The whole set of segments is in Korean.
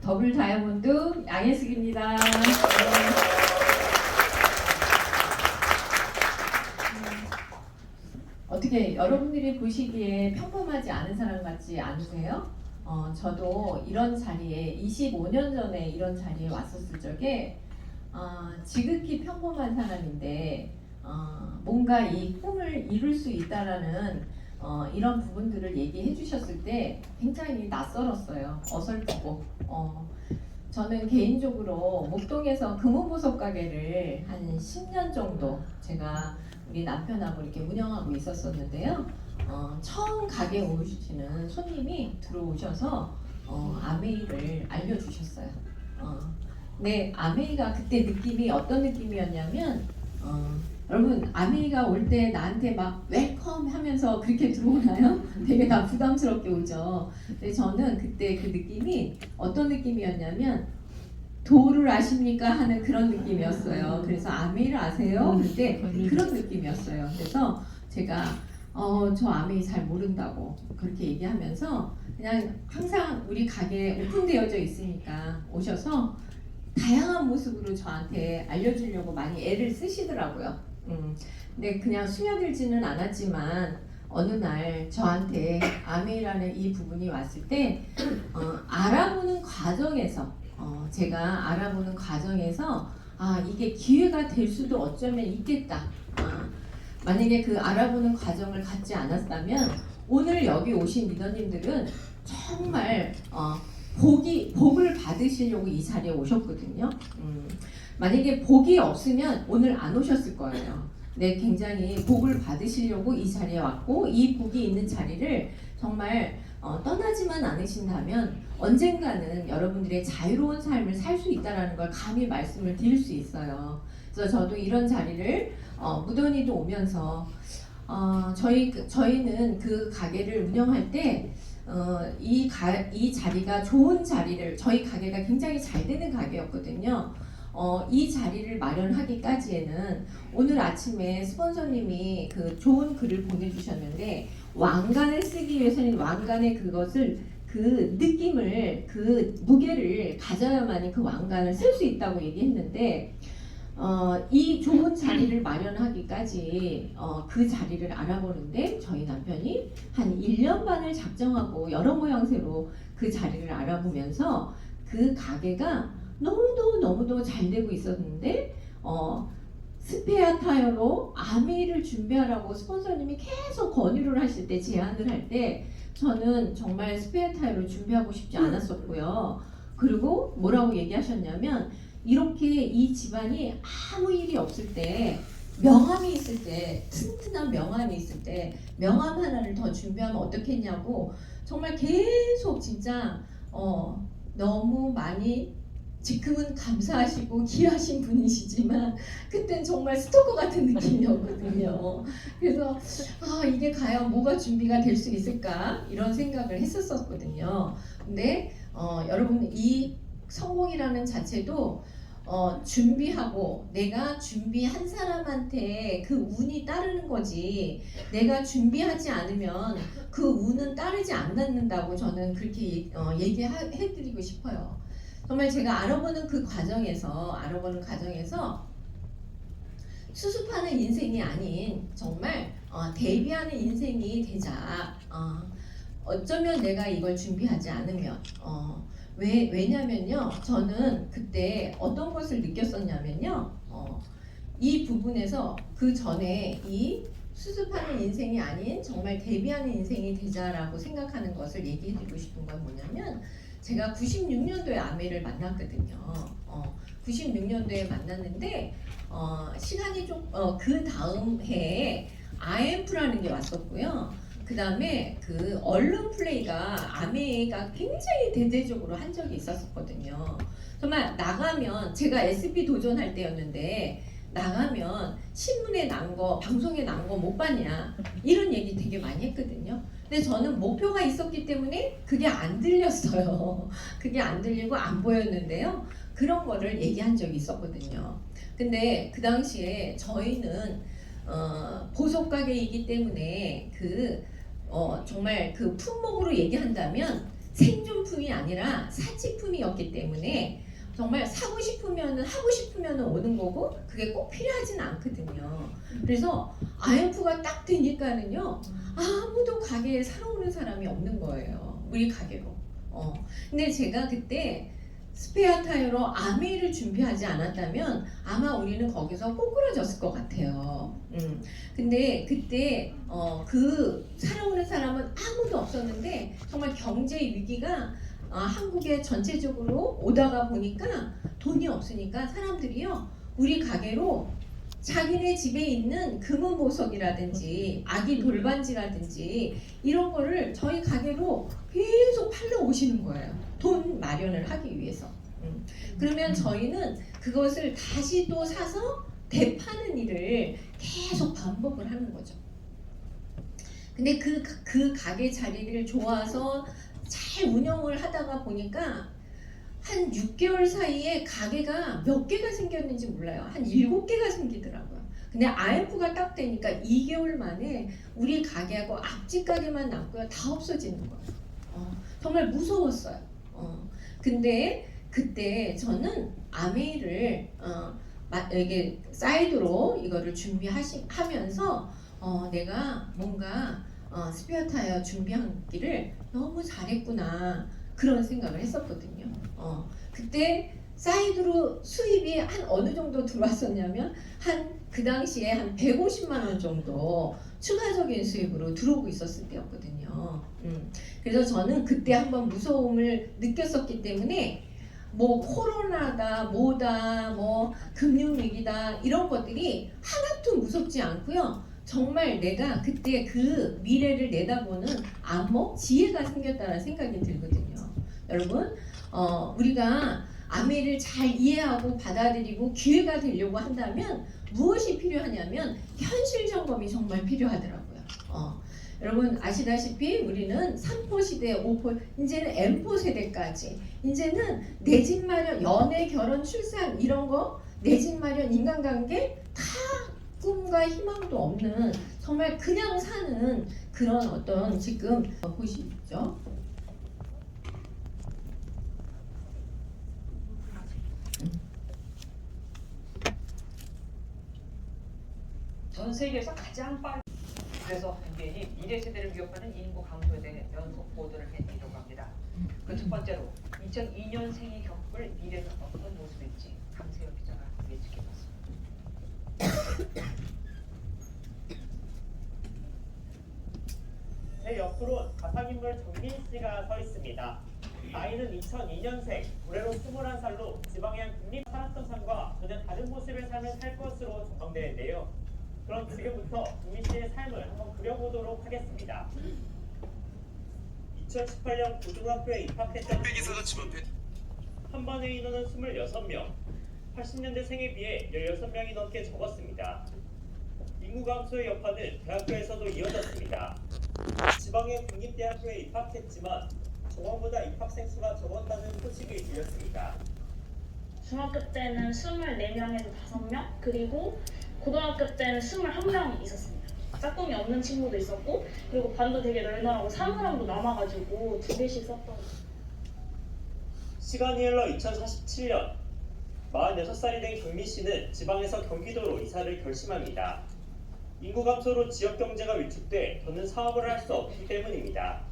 더블 다이아몬드 양혜숙입니다. 네. 어떻게 여러분들이 보시기에 평범하지 않은 사람 같지 않으세요? 저도 이런 자리에 25년 전에 이런 자리에 왔었을 적에 지극히 평범한 사람인데 뭔가 이 꿈을 이룰 수 있다라는 이런 부분들을 얘기해 주셨을 때 굉장히 낯설었어요. 어설프고. 저는 개인적으로 목동에서 금은보석 가게를 한 10년 정도 제가 우리 남편하고 이렇게 운영하고 있었었는데요. 처음 가게에 오시는 손님이 들어오셔서 아메이를 알려주셨어요. 근데 아메이가 그때 느낌이 어떤 느낌이었냐면 여러분 아메이가 올 때 나한테 막 웰컴 하면서 그렇게 들어오나요? 되게 다 부담스럽게 오죠. 근데 저는 그때 그 느낌이 어떤 느낌이었냐면 도를 아십니까? 하는 그런 느낌이었어요. 그래서 아메이를 아세요? 그때 그런 느낌이었어요. 그래서 제가 저 아메이 잘 모른다고 그렇게 얘기하면서 그냥 항상 우리 가게 오픈되어져 있으니까 오셔서 다양한 모습으로 저한테 알려주려고 많이 애를 쓰시더라고요. 근데 그냥 스며들지는 않았지만 어느 날 저한테 아메이라는 이 부분이 왔을 때 알아보는 과정에서 제가 알아보는 과정에서 이게 기회가 될 수도 어쩌면 있겠다. 만약에 그 알아보는 과정을 갖지 않았다면 오늘 여기 오신 리더님들은 정말 복을 받으시려고 이 자리에 오셨거든요. 만약에 복이 없으면 오늘 안 오셨을 거예요. 네, 굉장히 복을 받으시려고 이 자리에 왔고 이 복이 있는 자리를 정말 떠나지만 않으신다면 언젠가는 여러분들의 자유로운 삶을 살 수 있다는 걸 감히 말씀을 드릴 수 있어요. 그래서 저도 이런 자리를 무던히도 오면서 저희는 그 가게를 운영할 때 이 자리가 좋은 자리를 저희 가게가 굉장히 잘 되는 가게였거든요. 이 자리를 마련하기까지에는 오늘 아침에 스폰서님이 그 좋은 글을 보내주셨는데 왕관을 쓰기 위해서는 왕관의 그것을 그 느낌을 그 무게를 가져야만이 그 왕관을 쓸 수 있다고 얘기했는데 이 좋은 자리를 마련하기까지 그 자리를 알아보는데 저희 남편이 한 1년 반을 작정하고 여러 모양새로 그 자리를 알아보면서 그 가게가 너무도 잘 되고 있었는데 스페어 타이어로 아메이를 준비하라고 스폰서님이 계속 권유를 하실 때 제안을 할 때 저는 정말 스페어 타이어로 준비하고 싶지 않았었고요. 그리고 뭐라고 얘기하셨냐면 이렇게 이 집안이 아무 일이 없을 때 명함이 있을 때 튼튼한 명함이 있을 때 명함 하나를 더 준비하면 어떻겠냐고 정말 계속 진짜 너무 많이 지금은 감사하시고 귀하신 분이시지만 그땐 정말 스토커 같은 느낌이었거든요. 그래서 이게 과연 뭐가 준비가 될 수 있을까 이런 생각을 했었거든요. 근데 여러분 이 성공이라는 자체도 준비하고 내가 준비한 사람한테 그 운이 따르는 거지 내가 준비하지 않으면 그 운은 따르지 않는다고 저는 그렇게 얘기해드리고 싶어요. 정말 제가 알아보는 과정에서 수습하는 인생이 아닌 정말 대비하는 인생이 되자. 어쩌면 내가 이걸 준비하지 않으면 왜냐면요 저는 그때 어떤 것을 느꼈었냐면요 이 부분에서 그 전에 이 수습하는 인생이 아닌 정말 대비하는 인생이 되자라고 생각하는 것을 얘기해드리고 싶은 건 뭐냐면 제가 96년도에 아메를 만났거든요. 96년도에 만났는데 시간이 좀 그 다음 해에 IMF라는 게 왔었고요. 그 다음에 그 언론 플레이가 아메가 굉장히 대대적으로 한 적이 있었거든요. 정말 나가면 제가 SB 도전할 때였는데 나가면 신문에 난 거, 방송에 난 거 못 봤냐 이런 얘기 되게 많이 했거든요. 근데 저는 목표가 있었기 때문에 그게 안 들렸어요. 그게 안 들리고 안 보였는데요. 그런 거를 얘기한 적이 있었거든요. 근데 그 당시에 저희는 보석 가게이기 때문에 정말 그 품목으로 얘기한다면 생존품이 아니라 사치품이었기 때문에 정말 사고 싶으면은 하고 싶으면은 오는 거고 그게 꼭 필요하진 않거든요. 그래서 IMF가 딱 되니까는요 아무도 가게에 사러 오는 사람이 없는 거예요. 우리 가게로. 근데 제가 그때 스페어 타이어로 아메이를 준비하지 않았다면 아마 우리는 거기서 꼬꾸라졌을 것 같아요. 근데 그때 그 사러 오는 사람은 아무도 없었는데 정말 경제 위기가 한국에 전체적으로 오다가 보니까 돈이 없으니까 사람들이요 우리 가게로 자기네 집에 있는 금은 보석이라든지 아기 돌반지라든지 이런 거를 저희 가게로 계속 팔러 오시는 거예요. 돈 마련을 하기 위해서. 그러면 저희는 그것을 다시 또 사서 되파는 일을 계속 반복을 하는 거죠. 근데 그 가게 자리를 좋아서 잘 운영을 하다가 보니까 한 6개월 사이에 가게가 몇 개가 생겼는지 몰라요. 한 7개가 생기더라고요. 근데 IMF가 딱 되니까 2개월 만에 우리 가게하고 앞집 가게만 남고요. 다 없어지는 거예요. 정말 무서웠어요. 근데 그때 저는 아메이를 이게 사이드로 이거를 준비하면서 내가 뭔가 스페어 타이어 준비하기를 너무 잘했구나 그런 생각을 했었거든요. 그때 사이드로 수입이 한 어느 정도 들어왔었냐면 한 그 당시에 한 150만 원 정도 추가적인 수입으로 들어오고 있었을 때였거든요. 그래서 저는 그때 한번 무서움을 느꼈었기 때문에 뭐 코로나다 뭐다 뭐 금융위기다 이런 것들이 하나도 무섭지 않고요. 정말 내가 그때 그 미래를 내다보는 안목, 지혜가 생겼다는 생각이 들거든요. 여러분, 우리가 아메이를 잘 이해하고 받아들이고 기회가 되려고 한다면 무엇이 필요하냐면 현실 점검이 정말 필요하더라고요. 여러분 아시다시피 우리는 3포 시대, 5포, 이제는 M포 세대까지 이제는 내 집 마련, 연애, 결혼, 출산 이런 거, 내 집 마련, 인간관계 다 꿈과 희망도 없는 정말 그냥 사는 그런 어떤 지금 보시죠. 전 세계에서 가장 빠른 그래서 한국인이 미래 세대를 위협하는 인구 감소에 대해 연속 보도를 해드리려고 합니다. 그 첫 번째로 2002년생이 겪을 미래는 어떤 모습일지 강세혁 기자가 예측해봤습니다. 제 옆으로 가상인물 정민 씨가 서 있습니다. 나이는 2002년생, 올해로 21살로 지방의 한 국립 살았던 삶과 전혀 다른 모습의 삶을 살 것으로 전망되는데요. 그럼 지금부터 정민 씨의 삶을 한번 그려보도록 하겠습니다. 2018년 고등학교에 입학했던 한 반의 인원은 26명, 80년대생에 비해 16명이 넘게 적었습니다. 인구 감소의 여파는 대학교에서도 이어졌습니다. 지방의 국립대학교에 입학했지만 정원보다 입학생 수가 적었다는 소식이 들렸습니다. 중학교 때는 24명에서 5명, 그리고 고등학교 때는 21명이 있었습니다. 짝꿍이 없는 친구도 있었고, 그리고 반도 되게 널널하고 사물함도 남아가지고 2개씩 썼던. 시간이 흘러 2047년 46살이 된 경민 씨는 지방에서 경기도로 이사를 결심합니다. 인구 감소로 지역 경제가 위축돼 더는 사업을 할 수 없기 때문입니다.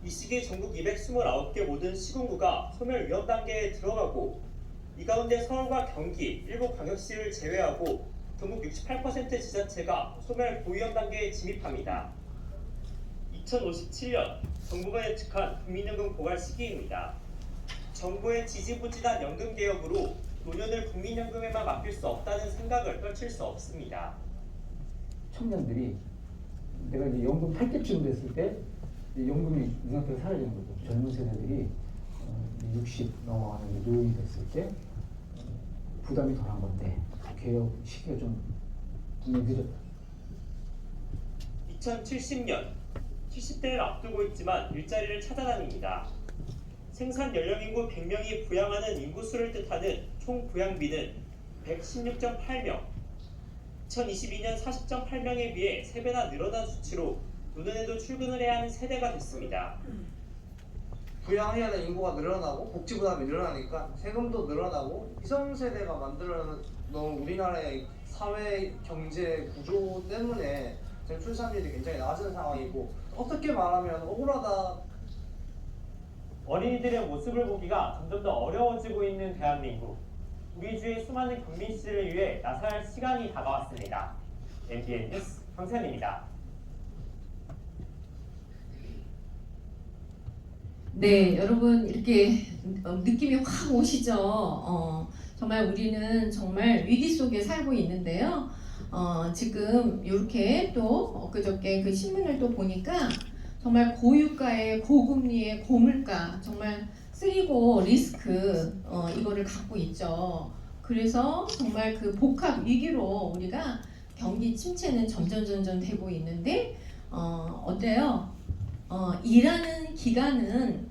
이 시기 전국 229개 모든 시군구가 소멸 위험 단계에 들어가고 이 가운데 서울과 경기, 일부 광역시를 제외하고 전국 68% 지자체가 소멸 고위험 단계에 진입합니다. 2057년 정부가 예측한 국민연금 고갈 시기입니다. 정부의 지지부진한 연금 개혁으로 노년을 국민연금에만 맡길 수 없다는 생각을 떨칠 수 없습니다. 청년들이 내가 이제 연금 탈 때쯤 됐을 때 연금이 이 상태로 사라지는 거죠. 젊은 세대들이 60 넘어가는 노인이 됐을 때 부담이 덜한 건데 개혁 시기가 좀 분명히 늦었다. 2070년 70대를 앞두고 있지만 일자리를 찾아다닙니다. 생산 연령 인구 100명이 부양하는 인구수를 뜻하는 총 부양비는 116.8명, 2022년 40.8명에 비해 3배나 늘어난 수치로 노년에도 출근을 해야 하는 세대가 됐습니다. 부양해야 될 인구가 늘어나고 복지 부담이 늘어나니까 세금도 늘어나고 기성세대가 만들어 놓은 우리나라의 사회 경제 구조 때문에 지금 출산율이 굉장히 낮은 상황이고 어떻게 말하면 억울하다. 어린이들의 모습을 보기가 점점 더 어려워지고 있는 대한민국. 우리 주의 수많은 경민 씨를 위해 나설 시간이 다가왔습니다. MBN 뉴스 황선입니다. 네, 여러분 이렇게 느낌이 확 오시죠? 정말 우리는 정말 위기 속에 살고 있는데요. 지금 이렇게 또 엊그저께 그 신문을 또 보니까 정말 고유가의 고금리의 고물가 정말 쓰리고 리스크 이거를 갖고 있죠. 그래서 정말 그 복합 위기로 우리가 경기 침체는 점점 되고 있는데 어때요? 일하는 기간은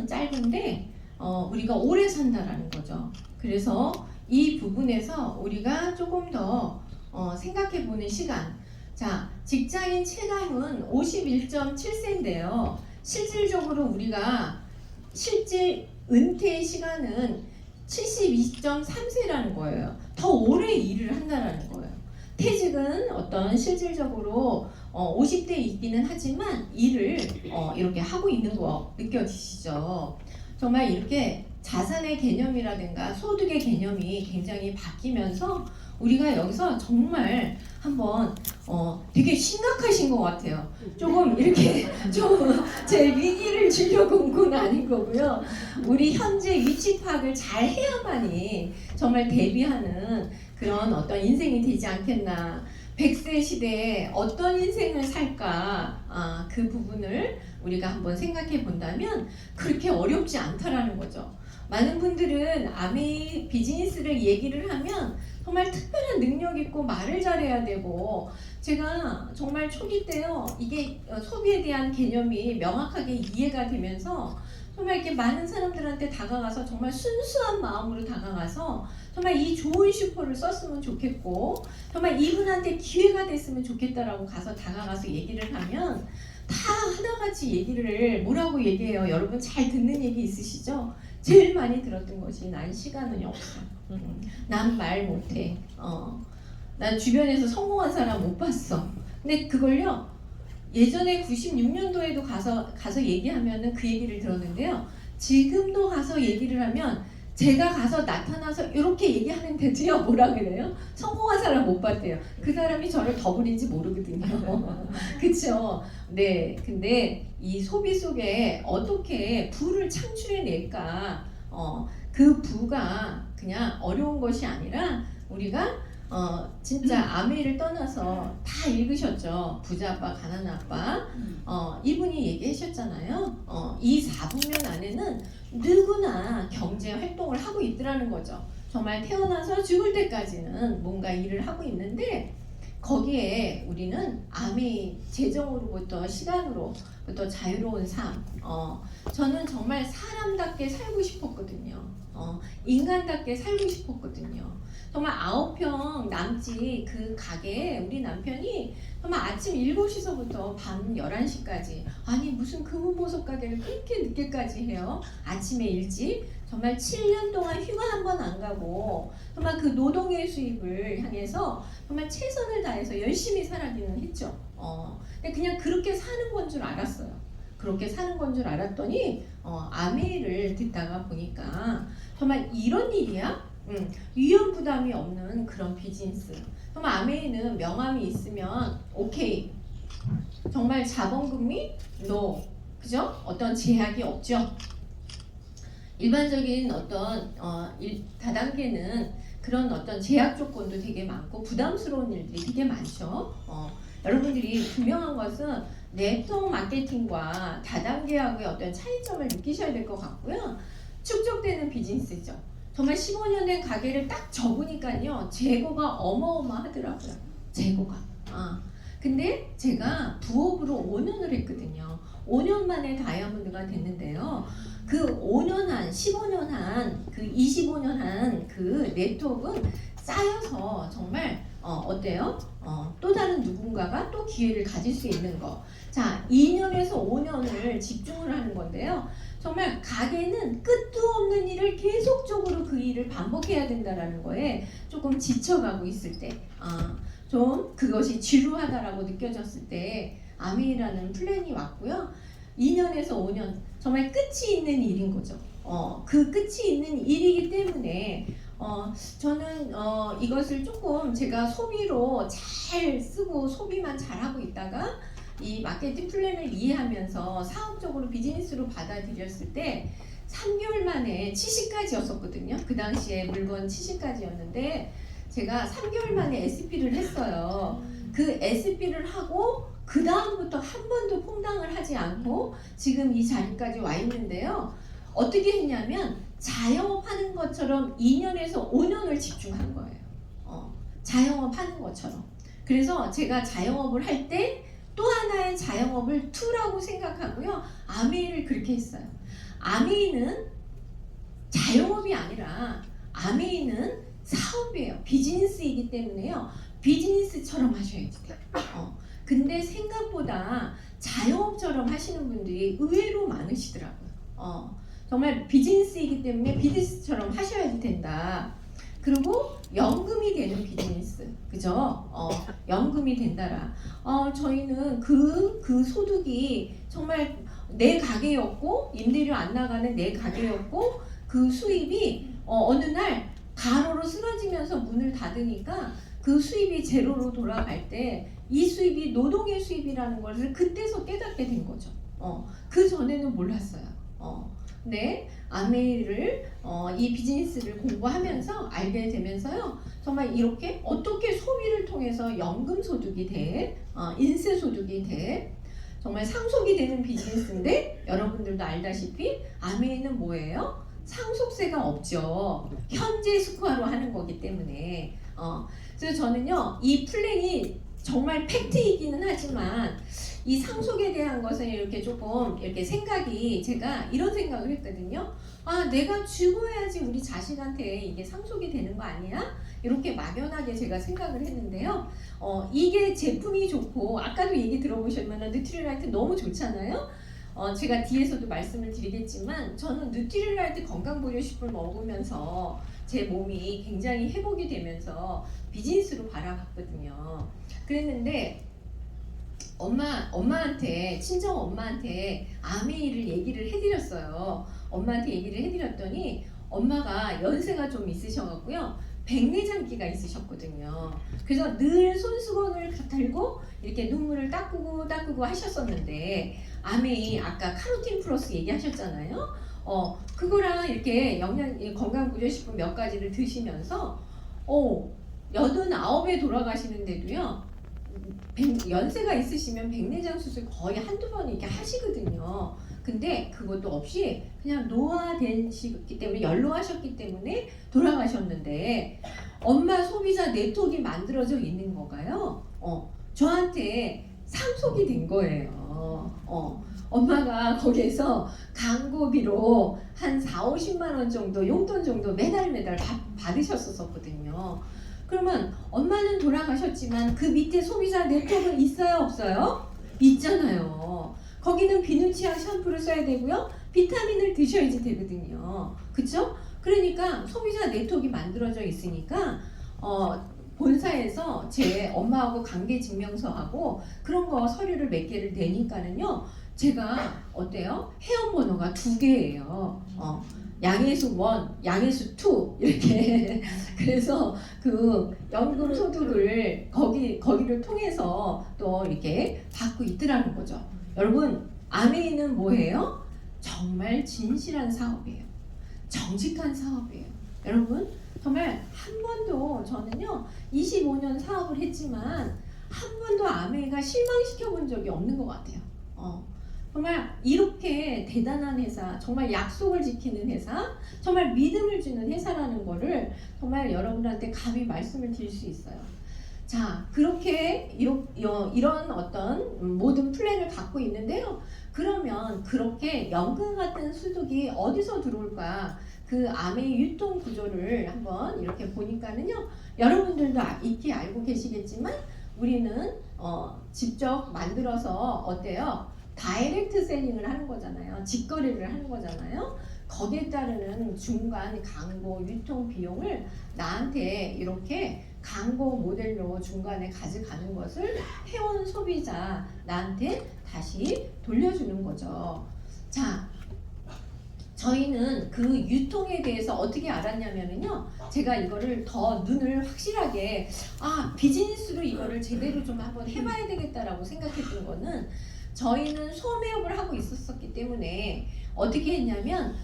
짧은데 우리가 오래 산다라는 거죠. 그래서 이 부분에서 우리가 조금 더 생각해 보는 시간. 자, 직장인 체감은 51.7세인데요. 실질적으로 우리가 실질 은퇴 시간은 72.3세라는 거예요. 더 오래 일을 한다라는 거예요. 퇴직은 어떤 실질적으로 50대 있기는 하지만 일을 이렇게 하고 있는 거 느껴지시죠? 정말 이렇게 자산의 개념이라든가 소득의 개념이 굉장히 바뀌면서 우리가 여기서 정말 한번 되게 심각하신 것 같아요. 조금 이렇게 좀 제 위기를 주려고 온 건 아닌 거고요. 우리 현재 위치 파악을 잘 해야만이 정말 대비하는 그런 어떤 인생이 되지 않겠나. 100세 시대에 어떤 인생을 살까 그 부분을 우리가 한번 생각해 본다면 그렇게 어렵지 않다라는 거죠. 많은 분들은 아메이 비즈니스를 얘기를 하면 정말 특별한 능력 있고 말을 잘해야 되고 제가 정말 초기 때요 이게 소비에 대한 개념이 명확하게 이해가 되면서 정말 이렇게 많은 사람들한테 다가가서 정말 순수한 마음으로 다가가서 정말 이 좋은 슈퍼를 썼으면 좋겠고 정말 이분한테 기회가 됐으면 좋겠다라고 가서 다가가서 얘기를 하면 다 하나같이 얘기를 뭐라고 얘기해요. 여러분 잘 듣는 얘기 있으시죠? 제일 많이 들었던 것이 난 시간은 없어. 난 말 못해. 난 주변에서 성공한 사람 못 봤어. 근데 그걸요. 예전에 96년도에도 가서 얘기하면은 그 얘기를 들었는데요. 지금도 가서 얘기를 하면 제가 가서 나타나서 이렇게 얘기하는데도요 뭐라 그래요? 성공한 사람 못 봤대요. 그 사람이 저를 더블인지 모르거든요. 그쵸? 네. 근데 이 소비 속에 어떻게 부를 창출해낼까? 그 부가 그냥 어려운 것이 아니라 우리가 진짜 아메이를 떠나서 다 읽으셨죠. 부자 아빠, 가난한 아빠. 이분이 얘기하셨잖아요. 이 4분면 안에는 누구나 경제 활동을 하고 있더라는 거죠. 정말 태어나서 죽을 때까지는 뭔가 일을 하고 있는데 거기에 우리는 아메이 재정으로부터 시간으로부터 자유로운 삶. 저는 정말 사람답게 살고 싶었거든요. 인간답게 살고 싶었거든요. 정말 9평 남지 그 가게에 우리 남편이 정말 아침 7시서부터 밤 11시까지 아니 무슨 금은보석 가게를 그렇게 늦게까지 해요. 아침에 일찍 정말 7년 동안 휴가 한 번 안 가고 정말 그 노동의 수입을 향해서 정말 최선을 다해서 열심히 살아기는 했죠. 근데 그냥 그렇게 사는 건 줄 알았어요. 그렇게 사는 건 줄 알았더니 아메이를 듣다가 보니까 정말 이런 일이야? 위험 부담이 없는 그런 비즈니스. 정말 아메이는 명함이 있으면 오케이. 정말 자본금리? 노. 그죠? 어떤 제약이 없죠. 일반적인 어떤 다단계는 그런 어떤 제약 조건도 되게 많고 부담스러운 일들이 되게 많죠. 여러분들이 분명한 것은 네트워크 마케팅과 다단계하고의 어떤 차이점을 느끼셔야 될 것 같고요. 축적되는 비즈니스죠. 정말 15년 된 가게를 딱 접으니까요. 재고가 어마어마하더라고요. 재고가. 근데 제가 부업으로 5년을 했거든요. 5년 만에 다이아몬드가 됐는데요. 그 5년 한, 15년 한, 그 25년 한 그 네트워크는 쌓여서 정말 어때요? 또 다른 누군가가 또 기회를 가질 수 있는 거. 자, 2년에서 5년을 집중을 하는 건데요. 정말 가게는 끝도 없는 일을 계속적으로 그 일을 반복해야 된다라는 거에 조금 지쳐가고 있을 때, 좀 그것이 지루하다라고 느껴졌을 때 아메이라는 플랜이 왔고요. 2년에서 5년 정말 끝이 있는 일인 거죠. 그 끝이 있는 일이기 때문에 저는 이것을 조금 제가 소비로 잘 쓰고 소비만 잘하고 있다가 이 마케팅 플랜을 이해하면서 사업적으로 비즈니스로 받아들였을 때 3개월 만에 70까지였었거든요. 그 당시에 물건 70까지였는데 제가 3개월 만에 SP를 했어요. 그 SP를 하고 그 다음부터 한 번도 퐁당을 하지 않고 지금 이 자리까지 와 있는데요. 어떻게 했냐면 자영업 하는 것처럼 2년에서 5년을 집중한 거예요. 자영업 하는 것처럼. 그래서 제가 자영업을 할 때 또 하나의 자영업을 2라고 생각하고요. 아메이를 그렇게 했어요. 아메이는 자영업이 아니라 아메이는 사업이에요. 비즈니스이기 때문에요. 비즈니스처럼 하셔야지 돼요. 근데 생각보다 자영업처럼 하시는 분들이 의외로 많으시더라고요. 정말 비즈니스이기 때문에 비즈니스처럼 하셔야 된다. 그리고 연금이 되는 비즈니스, 그죠? 연금이 된다라. 저희는 그 소득이 정말 내 가게였고 임대료 안 나가는 내 가게였고 그 수입이 어느 날 가로로 쓰러지면서 문을 닫으니까 그 수입이 제로로 돌아갈 때 이 수입이 노동의 수입이라는 것을 그때서 깨닫게 된 거죠. 그 전에는 몰랐어요. 네, 아메이를 이 비즈니스를 공부하면서 알게 되면서요. 정말 이렇게 어떻게 소비를 통해서 연금 소득이 돼, 인세 소득이 돼, 정말 상속이 되는 비즈니스인데 여러분들도 알다시피 아메이는 뭐예요? 상속세가 없죠. 현재 스코어로 하는 거기 때문에. 그래서 저는요 이 플랜이 정말 팩트이기는 하지만 이 상속에 대한 것은 이렇게 조금 이렇게 생각이 제가 이런 생각을 했거든요. 내가 죽어야지 우리 자식한테 이게 상속이 되는 거 아니야? 이렇게 막연하게 제가 생각을 했는데요. 이게 제품이 좋고 아까도 얘기 들어보셨면 뉴트리라이트 너무 좋잖아요. 제가 뒤에서도 말씀을 드리겠지만 저는 뉴트리라이트 건강보조식을 먹으면서 제 몸이 굉장히 회복이 되면서 비즈니스로 바라봤거든요. 그랬는데 엄마한테 친정 엄마한테 아메이를 얘기를 해드렸어요. 엄마한테 얘기를 해드렸더니 엄마가 연세가 좀 있으셔갖고요. 백내장기가 있으셨거든요. 그래서 늘 손수건을 들고 이렇게 눈물을 닦고 하셨었는데 아메이 아까 카로틴 플러스 얘기하셨잖아요. 그거랑 이렇게 건강보조식품 몇 가지를 드시면서 89에 돌아가시는데도요. 연세가 있으시면 백내장 수술 거의 한두 번 이렇게 하시거든요. 근데 그것도 없이 그냥 노화되시기 때문에 연로하셨기 때문에 돌아가셨는데 엄마 소비자 네트워크가 만들어져 있는 건가요? 저한테 상속이 된 거예요. 엄마가 거기에서 광고비로 한 4~50만 원 정도 용돈 정도 매달 받으셨었거든요. 그러면 엄마는 돌아가셨지만 그 밑에 소비자 네트워크는 있어요, 없어요? 있잖아요. 거기는 비누 치약 샴푸를 써야 되고요. 비타민을 드셔야지 되거든요. 그쵸? 그러니까 소비자 네트워크가 만들어져 있으니까 본사에서 제 엄마하고 관계 증명서하고 그런 거 서류를 몇 개를 내니까는요. 제가 어때요? 회원 번호가 2개예요. 양해수 1, 양해수 2 이렇게 그래서 그 연금 소득을 거기를 통해서 또 이렇게 받고 있더라는 거죠. 여러분 아메이는 뭐예요? 정말 진실한 사업이에요. 정직한 사업이에요. 여러분 정말 한 번도 저는요 25년 사업을 했지만 한 번도 아메이가 실망시켜 본 적이 없는 것 같아요. 정말 이렇게 대단한 회사, 정말 약속을 지키는 회사, 정말 믿음을 주는 회사라는 거를 정말 여러분한테 감히 말씀을 드릴 수 있어요. 자, 그렇게 이런 어떤 모든 플랜을 갖고 있는데요. 그러면 그렇게 연금 같은 소득이 어디서 들어올까? 그 암의 유통 구조를 한번 이렇게 보니까는요, 여러분들도 익히 알고 계시겠지만 우리는 직접 만들어서 어때요? 다이렉트 셀링을 하는 거잖아요. 직거래를 하는 거잖아요. 거기에 따르는 중간 광고 유통 비용을 나한테 이렇게 광고 모델로 중간에 가져가는 것을 회원 소비자 나한테 다시 돌려주는 거죠. 자, 저희는 그 유통에 대해서 어떻게 알았냐면요, 제가 이거를 더 눈을 확실하게 비즈니스로 이거를 제대로 좀 한번 해봐야 되겠다라고 생각했던 거는, 저희는 소매업을 하고 있었기 때문에 어떻게 했냐면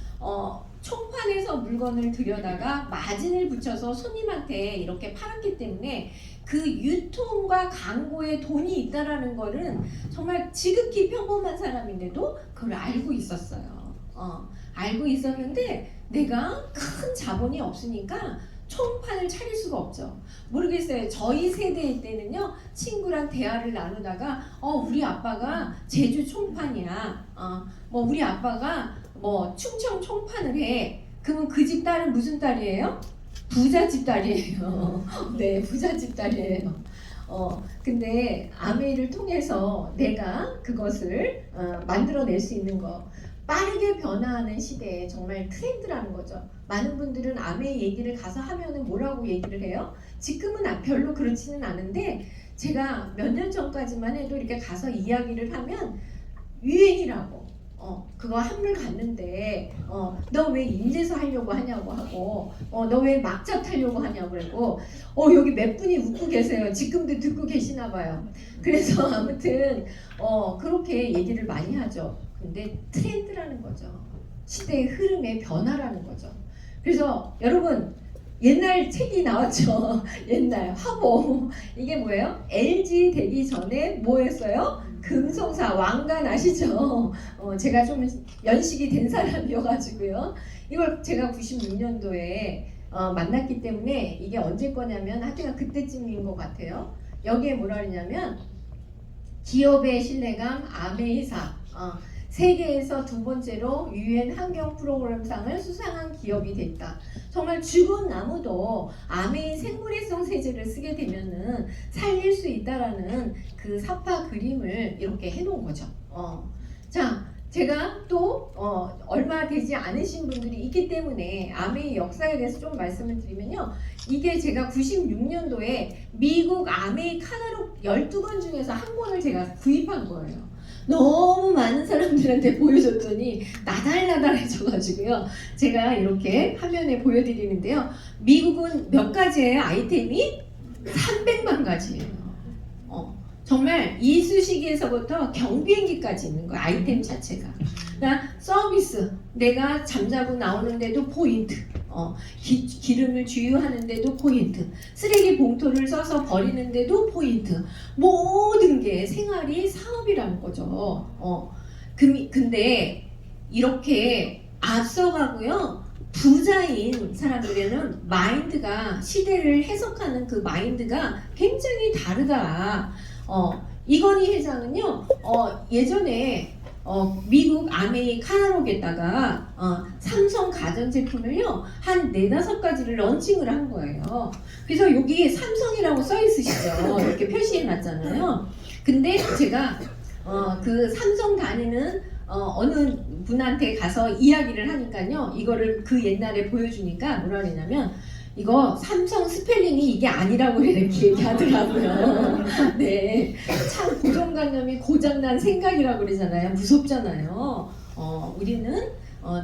총판에서 물건을 들여다가 마진을 붙여서 손님한테 이렇게 팔았기 때문에 그 유통과 광고에 돈이 있다라는 거는 정말 지극히 평범한 사람인데도 그걸 알고 있었어요. 알고 있었는데 내가 큰 자본이 없으니까 총판을 차릴 수가 없죠. 모르겠어요. 저희 세대일 때는요, 친구랑 대화를 나누다가 우리 아빠가 제주 총판이야. 뭐 우리 아빠가 뭐 충청 총판을 해. 그러면 그 집 딸은 무슨 딸이에요? 부잣집 딸이에요. 네, 부잣집 딸이에요. 근데 아메이를 통해서 내가 그것을 만들어낼 수 있는 거, 빠르게 변화하는 시대에 정말 트렌드라는 거죠. 많은 분들은 아메이 얘기를 가서 하면은 뭐라고 얘기를 해요? 지금은 별로 그렇지는 않은데, 제가 몇 년 전까지만 해도 이렇게 가서 이야기를 하면 유행이라고. 그거 한물 갔는데 너 왜 인제서 하려고 하냐고 하고, 너 왜 막차 타려고 하냐고 그러고, 여기 몇 분이 웃고 계세요. 지금도 듣고 계시나 봐요. 그래서 아무튼 그렇게 얘기를 많이 하죠. 근데 트렌드라는 거죠. 시대의 흐름의 변화라는 거죠. 그래서 여러분, 옛날 책이 나왔죠. 옛날 화보. 이게 뭐예요? LG 되기 전에 뭐 했어요? 금성사 왕관 아시죠? 제가 좀 연식이 된 사람이어가지고요. 이걸 제가 96년도에 만났기 때문에 이게 언제 거냐면 하여튼 그때쯤인 것 같아요. 여기에 뭐라 그러냐면 기업의 신뢰감 아메이사, 세계에서 두 번째로 UN 환경 프로그램상을 수상한 기업이 됐다. 정말 죽은 나무도 아메이 생물해성 세제를 쓰게 되면은 살릴 수 있다라는 그 사파 그림을 이렇게 해놓은 거죠. 자, 제가 또 얼마 되지 않으신 분들이 있기 때문에 아메이 역사에 대해서 좀 말씀을 드리면요, 이게 제가 96년도에 미국 아메이 카탈로그 12권 중에서 한 권을 제가 구입한 거예요. 너무 많은 사람들한테 보여줬더니 나달나달해져가지고요, 제가 이렇게 화면에 보여드리는데요, 미국은 몇 가지예요? 아이템이 300만 가지예요. 정말 이쑤시개에서부터 경비행기까지 있는 거예요. 아이템 자체가. 그러니까 서비스, 내가 잠자고 나오는데도 포인트, 기름을 주유하는데도 포인트, 쓰레기 봉투를 써서 버리는데도 포인트, 모든 게 생활이 사업이라는 거죠. 근데 이렇게 앞서가고요, 부자인 사람들에는 마인드가, 시대를 해석하는 그 마인드가 굉장히 다르다. 이건희 회장은요, 예전에 미국 아메이 카탈로그에다가 삼성 가전제품을요 한 4-5가지를 런칭을 한 거예요. 그래서 여기 삼성이라고 써 있으시죠. 이렇게 표시해 놨잖아요. 근데 제가 그 삼성 다니는 어느 분한테 가서 이야기를 하니까요, 이거를 그 옛날에 보여주니까 뭐라 그러냐면, 이거 삼성 스펠링이 이게 아니라고 이렇게 얘기하더라고요. 네, 참 고정관념이 고장난 생각이라고 그러잖아요. 무섭잖아요. 우리는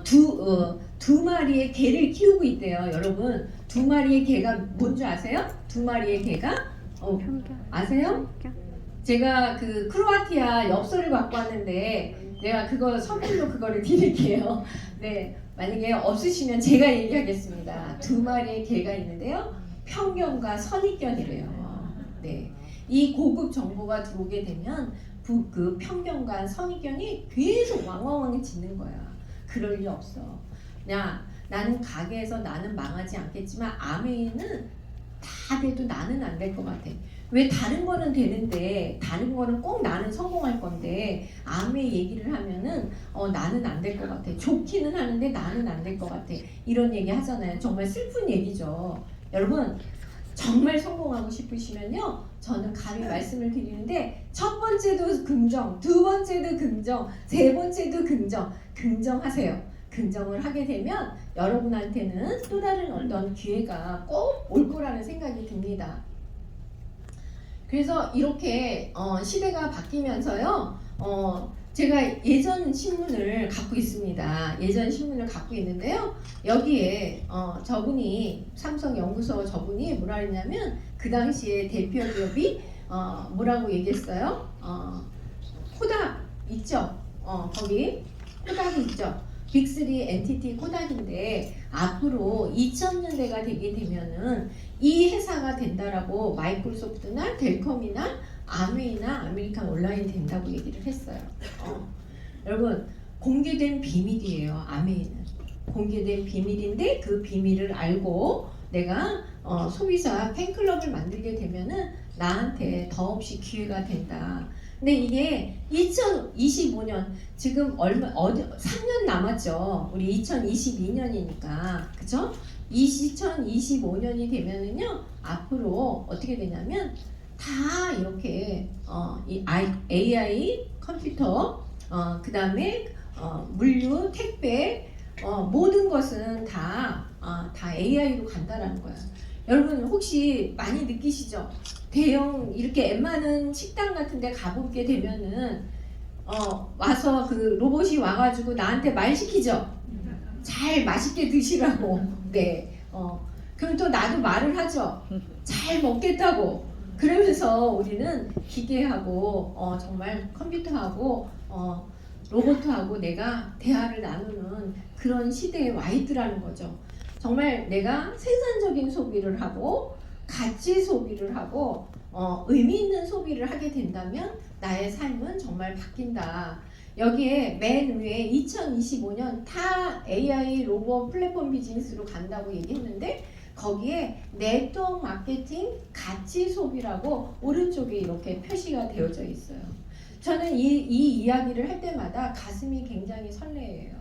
두 마리의 개를 키우고 있대요. 여러분, 두 마리의 개가 뭔지 아세요? 두 마리의 개가 아세요? 제가 그 크로아티아 엽서를 갖고 왔는데 내가 그거 선물로 그거를 드릴게요. 네, 만약에 없으시면 제가 얘기하겠습니다. 두 마리의 개가 있는데요, 편견과 선입견이래요. 네, 이 고급 정보가 들어오게 되면 그 편견과 선입견이 계속 왕왕왕해지는 거야. 그럴 리 없어. 야, 나는 가게에서 나는 망하지 않겠지만 아메이는 다 돼도 나는 안 될 것 같아. 왜 다른 거는 되는데 다른 거는 꼭 나는 성공할 건데 암의 얘기를 하면은 나는 안 될 것 같아. 좋기는 하는데 나는 안 될 것 같아. 이런 얘기 하잖아요. 정말 슬픈 얘기죠. 여러분 정말 성공하고 싶으시면요. 저는 감히 말씀을 드리는데 첫 번째도 긍정, 두 번째도 긍정, 세 번째도 긍정, 긍정하세요. 긍정을 하게 되면 여러분한테는 또 다른 어떤 기회가 꼭 올 거라는 생각이 듭니다. 그래서 이렇게 시대가 바뀌면서요. 제가 예전 신문을 갖고 있습니다. 예전 신문을 갖고 있는데요. 여기에 저분이 삼성연구소 저분이 뭐라 했냐면 그 당시에 대표 기업이 뭐라고 얘기했어요? 코닥 있죠? 거기 코닥이 있죠? 빅3 엔티티 코닥인데 앞으로 2000년대가 되게 되면은 이 회사가 된다라고 마이크로소프트나 델컴이나 아메이나 아메리칸 온라인 된다고 얘기를 했어요. 여러분 공개된 비밀이에요. 아메이는 공개된 비밀인데 그 비밀을 알고 내가 소비자 팬클럽을 만들게 되면은 나한테 더없이 기회가 된다. 근데 이게 2025년 지금 3년 남았죠. 우리 2022년이니까 그죠? 2025년이 되면은요 앞으로 어떻게 되냐면 다 이렇게 이 AI 컴퓨터 그 다음에 물류 택배 모든 것은 다 AI로 간다라는 거야. 여러분 혹시 많이 느끼시죠? 대형 이렇게 웬만한 식당 같은데 가보게 되면은 와서 그 로봇이 와가지고 나한테 말 시키죠. 잘 맛있게 드시라고. 네. 그럼 또 나도 말을 하죠. 잘 먹겠다고. 그러면서 우리는 기계하고 정말 컴퓨터하고 로봇하고 내가 대화를 나누는 그런 시대에 와 있더라는 거죠. 정말 내가 생산적인 소비를 하고 가치 소비를 하고 의미 있는 소비를 하게 된다면 나의 삶은 정말 바뀐다. 여기에 맨 위에 2025년 타 AI 로봇 플랫폼 비즈니스로 간다고 얘기했는데 거기에 네트워크 마케팅 가치 소비라고 오른쪽에 이렇게 표시가 되어져 있어요. 저는 이 이야기를 할 때마다 가슴이 굉장히 설레요.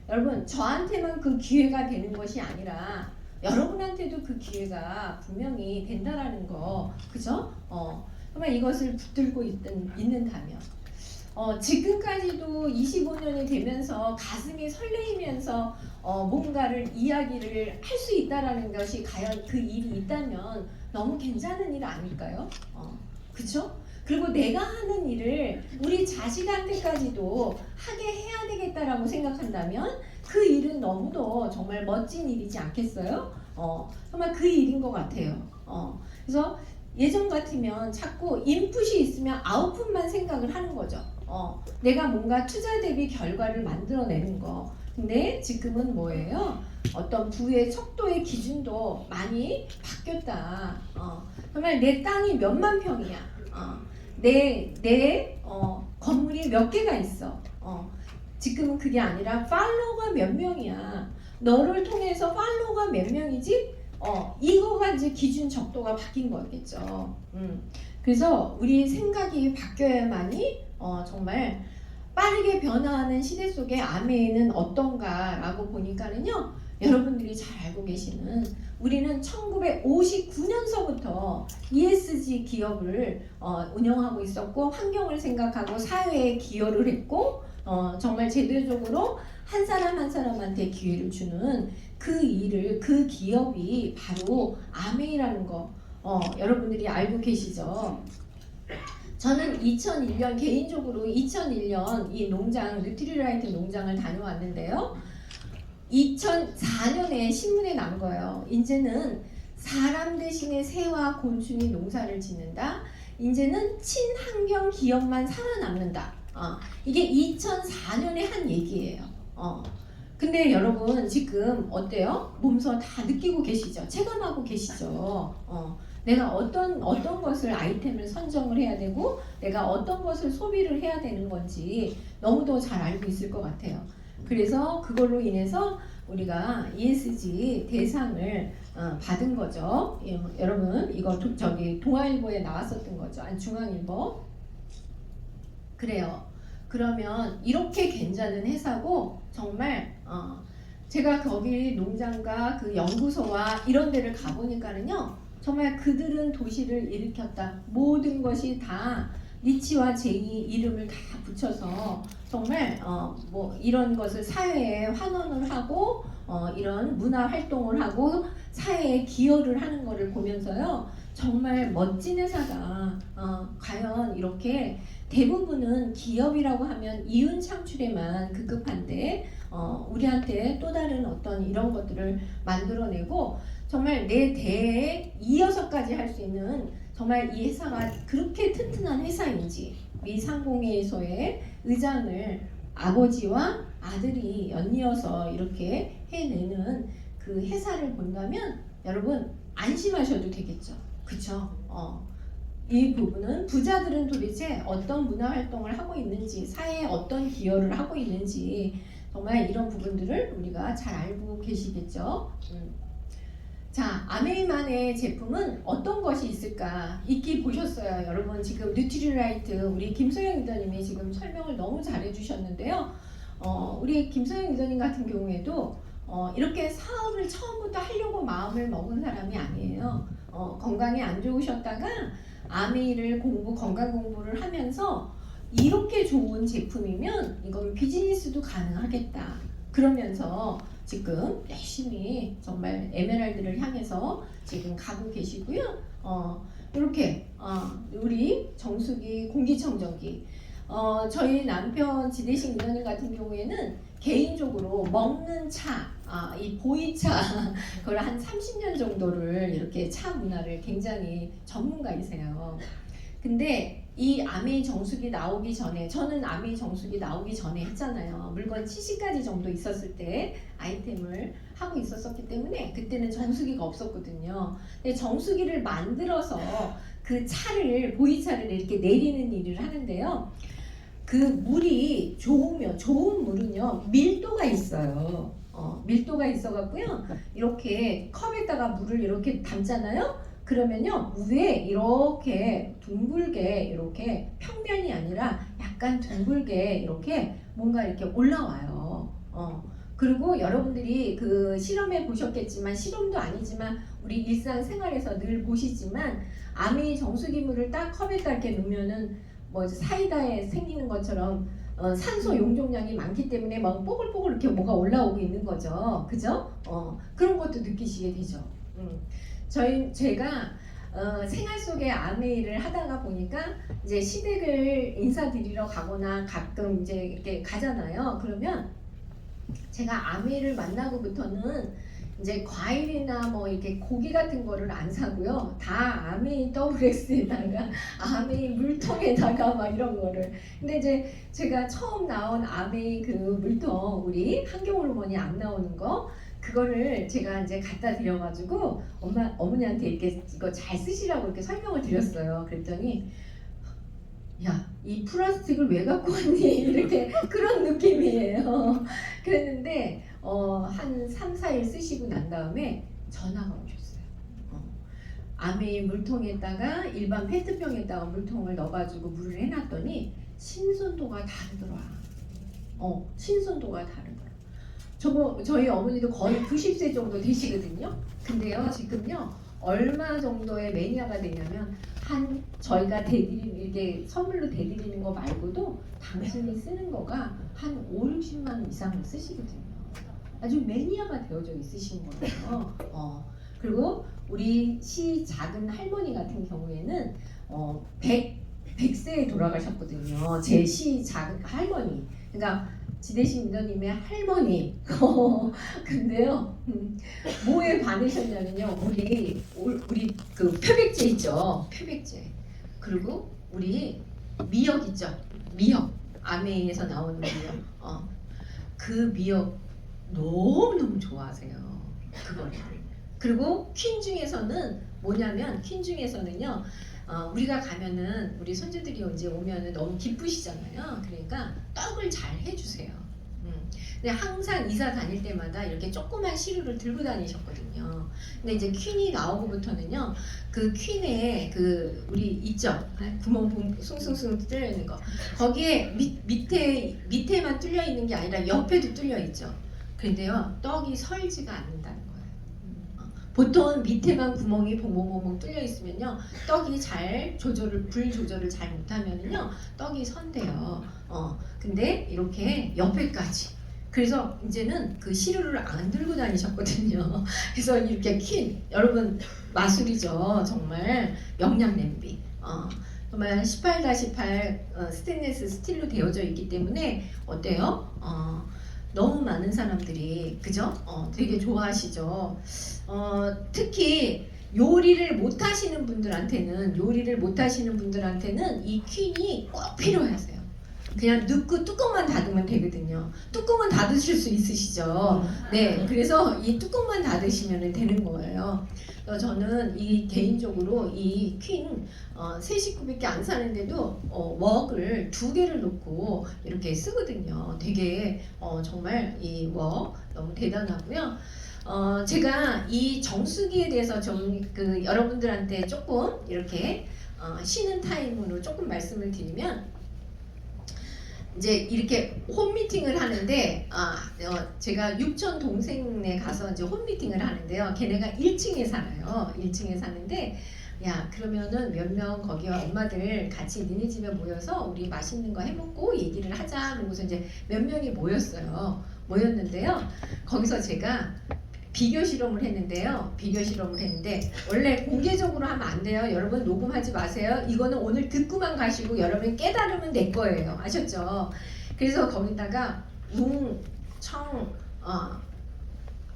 여러분 저한테만 그 기회가 되는 것이 아니라 여러분한테도 그 기회가 분명히 된다라는 거, 그죠? 정말 이것을 붙들고 있는다면 지금까지도 25년이 되면서 가슴이 설레이면서 뭔가를 이야기를 할 수 있다라는 것이 과연 그 일이 있다면 너무 괜찮은 일 아닐까요? 그죠? 그리고 내가 하는 일을 우리 자식한테까지도 하게 해야 되겠다라고 생각한다면 그 일은 너무도 정말 멋진 일이지 않겠어요? 정말 그 일인 것 같아요. 그래서 예전 같으면 자꾸 인풋이 있으면 아웃풋만 생각을 하는 거죠. 내가 뭔가 투자 대비 결과를 만들어내는 거. 근데 지금은 뭐예요? 어떤 부의 척도의 기준도 많이 바뀌었다. 정말 내 땅이 몇만 평이야. 내 건물이 몇 개가 있어. 지금은 그게 아니라 팔로워가 몇 명이야. 너를 통해서 팔로워가 몇 명이지? 이거가 이제 기준 척도가 바뀐 거겠죠. 그래서 우리 생각이 바뀌어야만이 정말 빠르게 변화하는 시대 속에 아메이는 어떤가라고 보니까는요. 여러분들이 잘 알고 계시는 우리는 1959년서부터 ESG 기업을 운영하고 있었고 환경을 생각하고 사회에 기여를 했고 정말 제도적으로 한 사람 한 사람한테 기회를 주는 그 일을 그 기업이 바로 아메이라는 거 여러분들이 알고 계시죠? 저는 2001년 개인적으로 2001년 이 농장 뉴트리라이트 농장을 다녀왔는데요. 2004년에 신문에 난 거예요. 이제는 사람 대신에 새와 곤충이 농사를 짓는다. 이제는 친환경 기업만 살아남는다. 이게 2004년에 한 얘기예요. 근데 여러분 지금 어때요? 몸소 다 느끼고 계시죠? 체감하고 계시죠? 내가 어떤 것을 아이템을 선정을 해야 되고 내가 어떤 것을 소비를 해야 되는 건지 너무도 잘 알고 있을 것 같아요. 그래서 그걸로 인해서 우리가 ESG 대상을 받은 거죠. 여러분 이거 저기 동아일보에 나왔었던 거죠. 아니 중앙일보. 그래요. 그러면 이렇게 괜찮은 회사고 정말 제가 거기 농장과 그 연구소와 이런 데를 가보니까는요 정말 그들은 도시를 일으켰다. 모든 것이 다 리치와 제이 이름을 다 붙여서 정말 뭐 이런 것을 사회에 환원을 하고 이런 문화 활동을 하고 사회에 기여를 하는 것을 보면서요 정말 멋진 회사가 과연 이렇게 대부분은 기업이라고 하면 이윤 창출에만 급급한데 우리한테 또 다른 어떤 이런 것들을 만들어내고 정말 내 대에 이어서까지 할 수 있는 정말 이 회사가 그렇게 튼튼한 회사인지 미 상공회의소의 의장을 아버지와 아들이 연이어서 이렇게 해내는 그 회사를 본다면 여러분 안심하셔도 되겠죠. 그쵸? 이 부분은 부자들은 도대체 어떤 문화 활동을 하고 있는지 사회에 어떤 기여를 하고 있는지 정말 이런 부분들을 우리가 잘 알고 계시겠죠. 자, 아메이만의 제품은 어떤 것이 있을까? 익히 보셨어요. 여러분 지금 뉴트리라이트 우리 김소영 리더님이 지금 설명을 너무 잘해 주셨는데요. 우리 김소영 리더님 같은 경우에도 이렇게 사업을 처음부터 하려고 마음을 먹은 사람이 아니에요. 건강이 안 좋으셨다가 아메이를 건강 공부를 하면서 이렇게 좋은 제품이면 이건 비즈니스도 가능하겠다. 그러면서 지금 열심히 정말 에메랄드를 향해서 지금 가고 계시고요. 이렇게 우리 정수기 공기청정기 저희 남편 지대식 위원님 같은 경우에는 개인적으로 먹는 차, 이 보이차 그걸 한 30년 정도를 이렇게 차 문화를 굉장히 전문가이세요. 근데 이 아메이 정수기 나오기 전에 저는 아메이 정수기 나오기 전에 했잖아요. 물건 70가지 정도 있었을 때 아이템을 하고 있었기 때문에 그때는 정수기가 없었거든요. 근데 정수기를 만들어서 그 차를 보이차를 이렇게 내리는 일을 하는데요. 그 물이 좋으면 좋은 물은요 밀도가 있어요. 밀도가 있어갖고요 이렇게 컵에다가 물을 이렇게 담잖아요. 그러면요 위에 이렇게 둥글게 이렇게 평면이 아니라 약간 둥글게 이렇게 뭔가 이렇게 올라와요. 그리고 여러분들이 그 실험해 보셨겠지만 실험도 아니지만 우리 일상생활에서 늘 보시지만 아메이 정수기물을 딱 컵에다 이렇게 놓으면은 뭐 사이다에 생기는 것처럼 산소 용적량이 많기 때문에 막 뽀글뽀글 이렇게 뭐가 올라오고 있는 거죠. 그죠? 그런 것도 느끼시게 되죠. 제가 생활 속에 아메이를 하다가 보니까 이제 시댁을 인사드리러 가거나 가끔 이제 이렇게 가잖아요. 그러면 제가 아메이를 만나고부터는 이제 과일이나 뭐 이렇게 고기 같은 거를 안 사고요. 다 아메이 WX에다가 아메이 물통에다가 막 이런 거를. 근데 이제 제가 처음 나온 아메이 그 물통 우리 한겨울어머니 안 나오는 거 그거를 제가 이제 갖다 드려가지고 어머니한테 이렇게 이거 잘 쓰시라고 이렇게 설명을 드렸어요. 그랬더니 야, 이 플라스틱을 왜 갖고 왔니? 이렇게 그런 느낌이에요. 그랬는데 한 3, 4일 쓰시고 난 다음에 전화가 오셨어요. 아메이 물통에다가 일반 페트병에다가 물통을 넣어가지고 물을 해놨더니 신선도가 다르더라. 신선도가 다르더라. 저희 어머니도 거의 90세 정도 되시거든요. 근데요 지금요 얼마 정도의 매니아가 되냐면 저희가 이게 선물로 대드리는 거 말고도 당신이 쓰는 거가 한 5, 60만 원 이상을 쓰시거든요. 아주 매니아가 되어져 있으신 거예요. 그리고 우리 시 작은 할머니 같은 경우에는 100세에 돌아가셨거든요. 제 시 작은 할머니. 그러니까 지대식 리더님의 할머니. 근데요, 뭐에 반하셨냐면요, 우리 그 표백제 있죠, 표백제. 그리고 우리 미역 있죠, 미역. 아메이에서 나오는 미역. 그 미역 너무 좋아하세요. 그거를. 그리고 퀸 중에서는 뭐냐면 퀸 중에서는요. 우리가 가면은 우리 손주들이 이제 오면은 너무 기쁘시잖아요. 그러니까 떡을 잘 해주세요. 근데 항상 이사 다닐 때마다 이렇게 조그만 시루를 들고 다니셨거든요. 근데 이제 퀸이 나오고부터는요, 그 퀸의 그 우리 있죠, 구멍 숭숭숭 뚫려 있는 거, 거기에 밑에만 뚫려 있는 게 아니라 옆에도 뚫려 있죠. 그런데요, 떡이 설지가 않는다는 거예요. 보통 밑에만 구멍이 봉봉봉봉 뚫려 있으면요, 떡이 잘 불 조절을 잘 못하면은요, 떡이 선대요. 근데 이렇게 옆에까지. 그래서 이제는 그 시루를 안 들고 다니셨거든요. 그래서 이렇게 여러분 마술이죠. 정말 영양 냄비. 정말 18-8 스테인리스 스틸로 되어져 있기 때문에 어때요? 너무 많은 사람들이 그죠? 되게 좋아하시죠. 특히 요리를 못 하시는 분들한테는 이 퀸이 꼭 필요하세요. 그냥 넣고 뚜껑만 닫으면 되거든요. 뚜껑은 닫으실 수 있으시죠? 네, 그래서 이 뚜껑만 닫으시면 되는 거예요. 저는 이 개인적으로 이 퀸 3식구밖에 안 사는데도 웍을 2개를 놓고 이렇게 쓰거든요. 되게 정말 이 웍 너무 대단하고요. 제가 이 정수기에 대해서 좀 여러분들한테 조금 이렇게 쉬는 타임으로 조금 말씀을 드리면, 이제 이렇게 홈미팅을 하는데 제가 육촌 동생네 가서 이제 홈미팅을 하는데요. 걔네가 1층에 살아요. 1층에 사는데, 야, 그러면은 몇 명 거기 엄마들 같이 니네 집에 모여서 우리 맛있는 거 해먹고 얘기를 하자. 그러고서 이제 몇 명이 모였는데요. 거기서 제가 비교 실험을 했는데 원래 공개적으로 하면 안 돼요. 여러분 녹음하지 마세요. 이거는 오늘 듣고만 가시고 여러분 깨달으면 내 거예요. 아셨죠? 그래서 거기다가 청,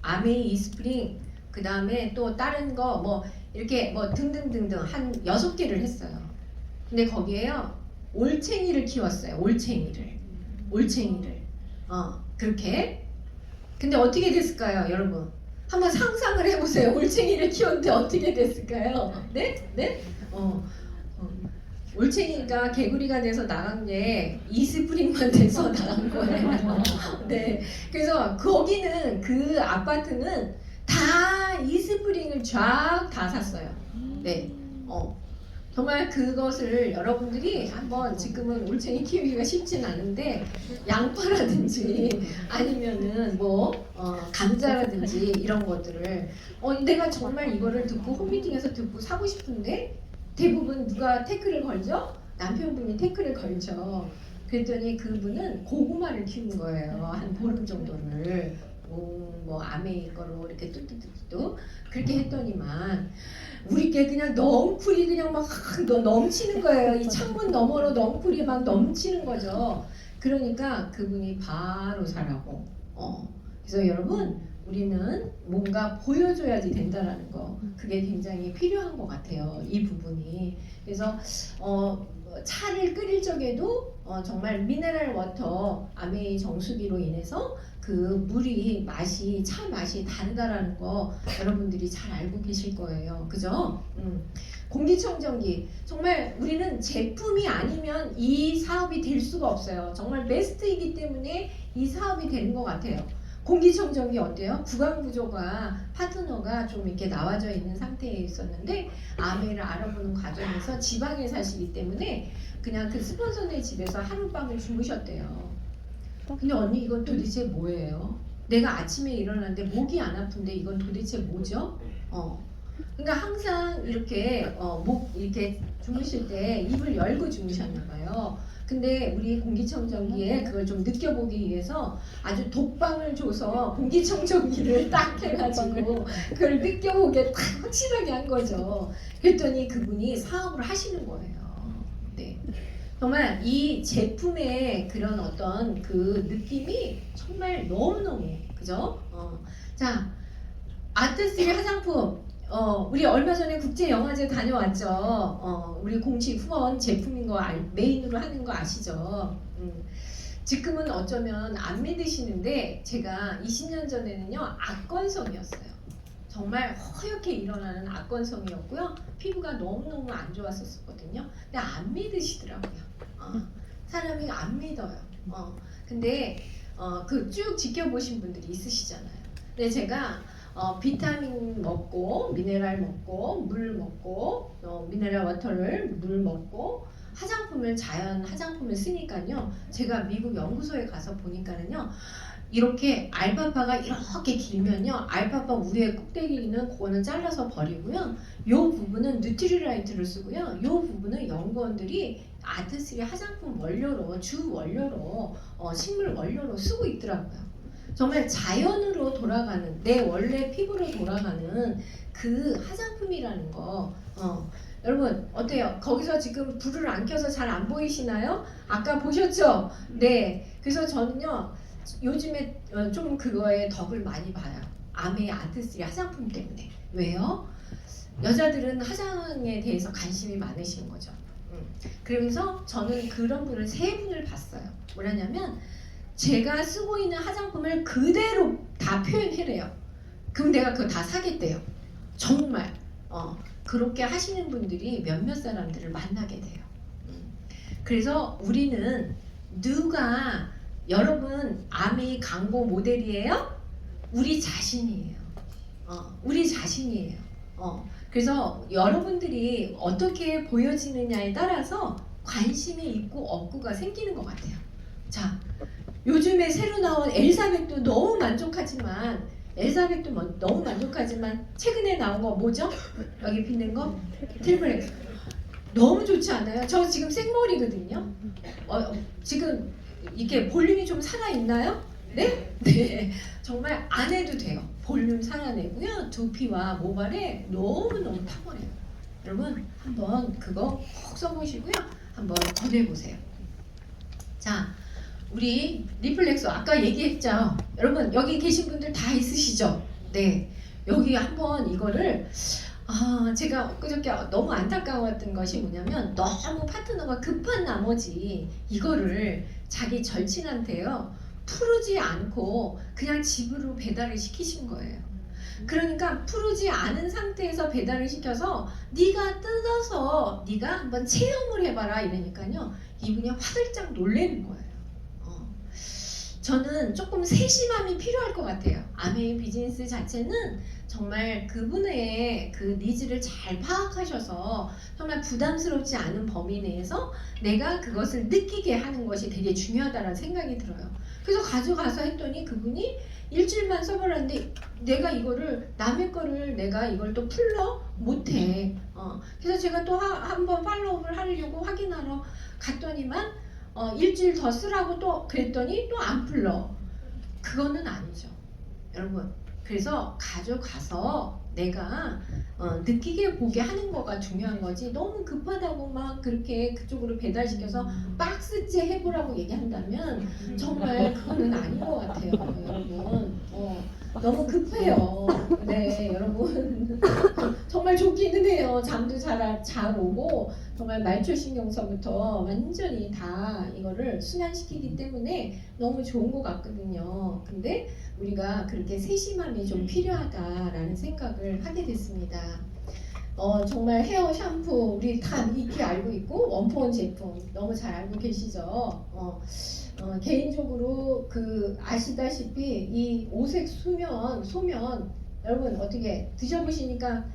아메이 이스프링, 그 다음에 또 다른 거 뭐 이렇게 뭐 등등등등 한 6개를 했어요. 근데 거기에요, 올챙이를 키웠어요. 올챙이를 그렇게. 근데 어떻게 됐을까요, 여러분? 한번 상상을 해보세요. 올챙이를 키웠는데 어떻게 됐을까요? 네? 올챙이가 개구리가 돼서 나간 게 이스프링만 돼서 나간 거예요. 네. 그래서 거기는 그 아파트는 다 이스프링을 쫙 다 샀어요. 네. 정말 그것을 여러분들이 한번, 지금은 올챙이 키우기가 쉽진 않은데 양파라든지 아니면은 뭐 감자라든지 이런 것들을 내가 정말 이거를 듣고 홈미팅에서 듣고 사고 싶은데 대부분 누가 태클을 걸죠? 남편분이 태클을 걸죠. 그랬더니 그분은 고구마를 키운 거예요. 한 보름 정도를. 뭐 아메이 거로 이렇게 뚝뚝뚝뚝 그렇게 했더니만 우리께 그냥 넝쿨이 그냥 막 넘치는 거예요. 이 창문 너머로 넝쿨이 막 넘치는 거죠. 그러니까 그분이 바로 사라고. 그래서 여러분, 우리는 뭔가 보여줘야지 된다라는 거, 그게 굉장히 필요한 것 같아요. 이 부분이. 그래서 차를 끓일 적에도 정말 미네랄 워터 아메이 정수기로 인해서 그 물이 차 맛이 다르다라는 거 여러분들이 잘 알고 계실 거예요. 그죠? 공기청정기, 정말 우리는 제품이 아니면 이 사업이 될 수가 없어요. 정말 베스트이기 때문에 이 사업이 되는 것 같아요. 공기청정기 어때요? 구강구조가 파트너가 좀 이렇게 나와져 있는 상태에 있었는데 아메이를 알아보는 과정에서 지방에 사시기 때문에 그냥 그 스폰서네 집에서 하룻밤을 주무셨대요. 근데 언니, 이건 도대체 뭐예요? 내가 아침에 일어났는데 목이 안 아픈데 이건 도대체 뭐죠? 그러니까 항상 이렇게 목 이렇게 주무실 때 입을 열고 주무셨나 봐요. 근데 우리 공기청정기에 그걸 좀 느껴보기 위해서 아주 독방을 줘서 공기청정기를 딱 해가지고 그걸 느껴보게 딱 확실하게 한 거죠. 그랬더니 그분이 사업을 하시는 거예요. 네. 정말 이 제품의 그런 어떤 그 느낌이 정말 너무너무, 그죠? 자, 아트스리 화장품. 우리 얼마 전에 국제영화제 다녀왔죠. 우리 공식 후원 제품인 거 메인으로 하는 거 아시죠? 지금은 어쩌면 안 믿으시는데 제가 20년 전에는요, 악건성이었어요. 정말 허옇게 일어나는 악건성이었고요. 피부가 너무너무 안 좋았었거든요. 근데 안 믿으시더라고요. 사람이 안 믿어요. 근데 그 쭉 지켜보신 분들이 있으시잖아요. 근데 제가 비타민 먹고 미네랄 먹고 물 먹고 미네랄 워터를 물 먹고 화장품을 자연 화장품을 쓰니까요. 제가 미국 연구소에 가서 보니까는요. 이렇게 알파파가 이렇게 길면요. 알파파 우리의 꼭대기는 그거는 잘라서 버리고요. 요 부분은 뉴트리라이트를 쓰고요. 요 부분은 연구원들이 아트스리 화장품 원료로 주 원료로 식물 원료로 쓰고 있더라고요. 정말 자연으로 돌아가는 내 원래 피부로 돌아가는 그 화장품이라는 거 여러분 어때요? 거기서 지금 불을 안 켜서 잘 안 보이시나요? 아까 보셨죠? 네. 그래서 저는요 요즘에 좀 그거에 덕을 많이 봐요. 아메 아트스리 화장품 때문에. 왜요? 여자들은 화장에 대해서 관심이 많으신 거죠. 그러면서 저는 그런 분을 세 분을 봤어요. 뭐냐면 제가 쓰고 있는 화장품을 그대로 다 표현해래요. 그럼 내가 그거 다 사겠대요. 정말 그렇게 하시는 분들이 몇몇 사람들을 만나게 돼요. 그래서 우리는 누가 여러분 아미 광고 모델이에요? 우리 자신이에요. 우리 자신이에요. 그래서 여러분들이 어떻게 보여지느냐에 따라서 관심이 있고 없고가 생기는 것 같아요. 자, 요즘에 새로 나온 엘사백도 너무 만족하지만 너무 만족하지만 최근에 나온 거 뭐죠? 여기 핀는 거? 트리플렉스. 너무 좋지 않아요? 저 지금 생머리거든요. 지금 이게 볼륨이 좀 살아있나요? 네? 네. 정말 안 해도 돼요. 볼륨 살아내고요. 두피와 모발에 너무너무 탁월해요. 여러분 한번 그거 꼭 써보시고요. 한번 권해보세요. 자, 우리 리플렉서 아까 얘기했죠. 여러분 여기 계신 분들 다 있으시죠? 네. 여기 한번 이거를 제가 그저께 너무 안타까웠던 것이 뭐냐면 너무 파트너가 급한 나머지 이거를 자기 절친한테요 풀지 않고 그냥 집으로 배달을 시키신 거예요. 그러니까 풀지 않은 상태에서 배달을 시켜서 네가 뜯어서 네가 한번 체험을 해봐라 이러니까요 이분이 화들짝 놀라는 거예요. 저는 조금 세심함이 필요할 것 같아요. 아메이 비즈니스 자체는 정말 그분의 그 니즈를 잘 파악하셔서 정말 부담스럽지 않은 범위 내에서 내가 그것을 느끼게 하는 것이 되게 중요하다는 생각이 들어요. 그래서 가져가서 했더니 그분이 일주일만 써보라는데 내가 이거를 남의 거를 내가 이걸 또 풀러 못해. 그래서 제가 또 한번 팔로우를 하려고 확인하러 갔더니만 일주일 더 쓰라고 또 그랬더니 또 안 풀러. 그거는 아니죠. 여러분 그래서 가져가서 내가 느끼게 보게 하는 거가 중요한 거지 너무 급하다고 막 그렇게 그쪽으로 배달시켜서 박스째 해보라고 얘기한다면 정말 그거는 아닌 것 같아요. 여러분 너무 급해요. 네 여러분 정말 좋기는 해요. 잠도 잘 오고 정말 말초신경서부터 완전히 다 이거를 순환시키기 때문에 너무 좋은 것 같거든요. 근데 우리가 그렇게 세심함이 좀 필요하다라는 생각을 하게 됐습니다. 정말 헤어 샴푸 우리 다 익히 알고 있고 원포원 제품 너무 잘 알고 계시죠? 개인적으로 그 아시다시피 이 오색 소면 여러분 어떻게 드셔보시니까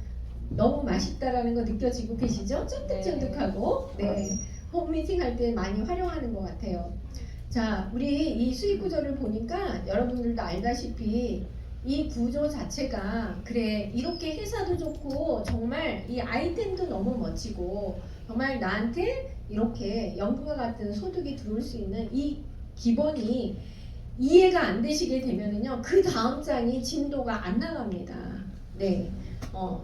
너무 맛있다라는 거 느껴지고 계시죠? 쫀득쫀득하고 네 홈미팅 할 때 많이 활용하는 것 같아요. 자, 우리 이 수익 구조를 보니까 여러분들도 알다시피 이 구조 자체가 그래 이렇게 회사도 좋고 정말 이 아이템도 너무 멋지고 정말 나한테 이렇게 연금과 같은 소득이 들어올 수 있는 이 기본이 이해가 안 되시게 되면은요 그 다음 장이 진도가 안 나갑니다. 네,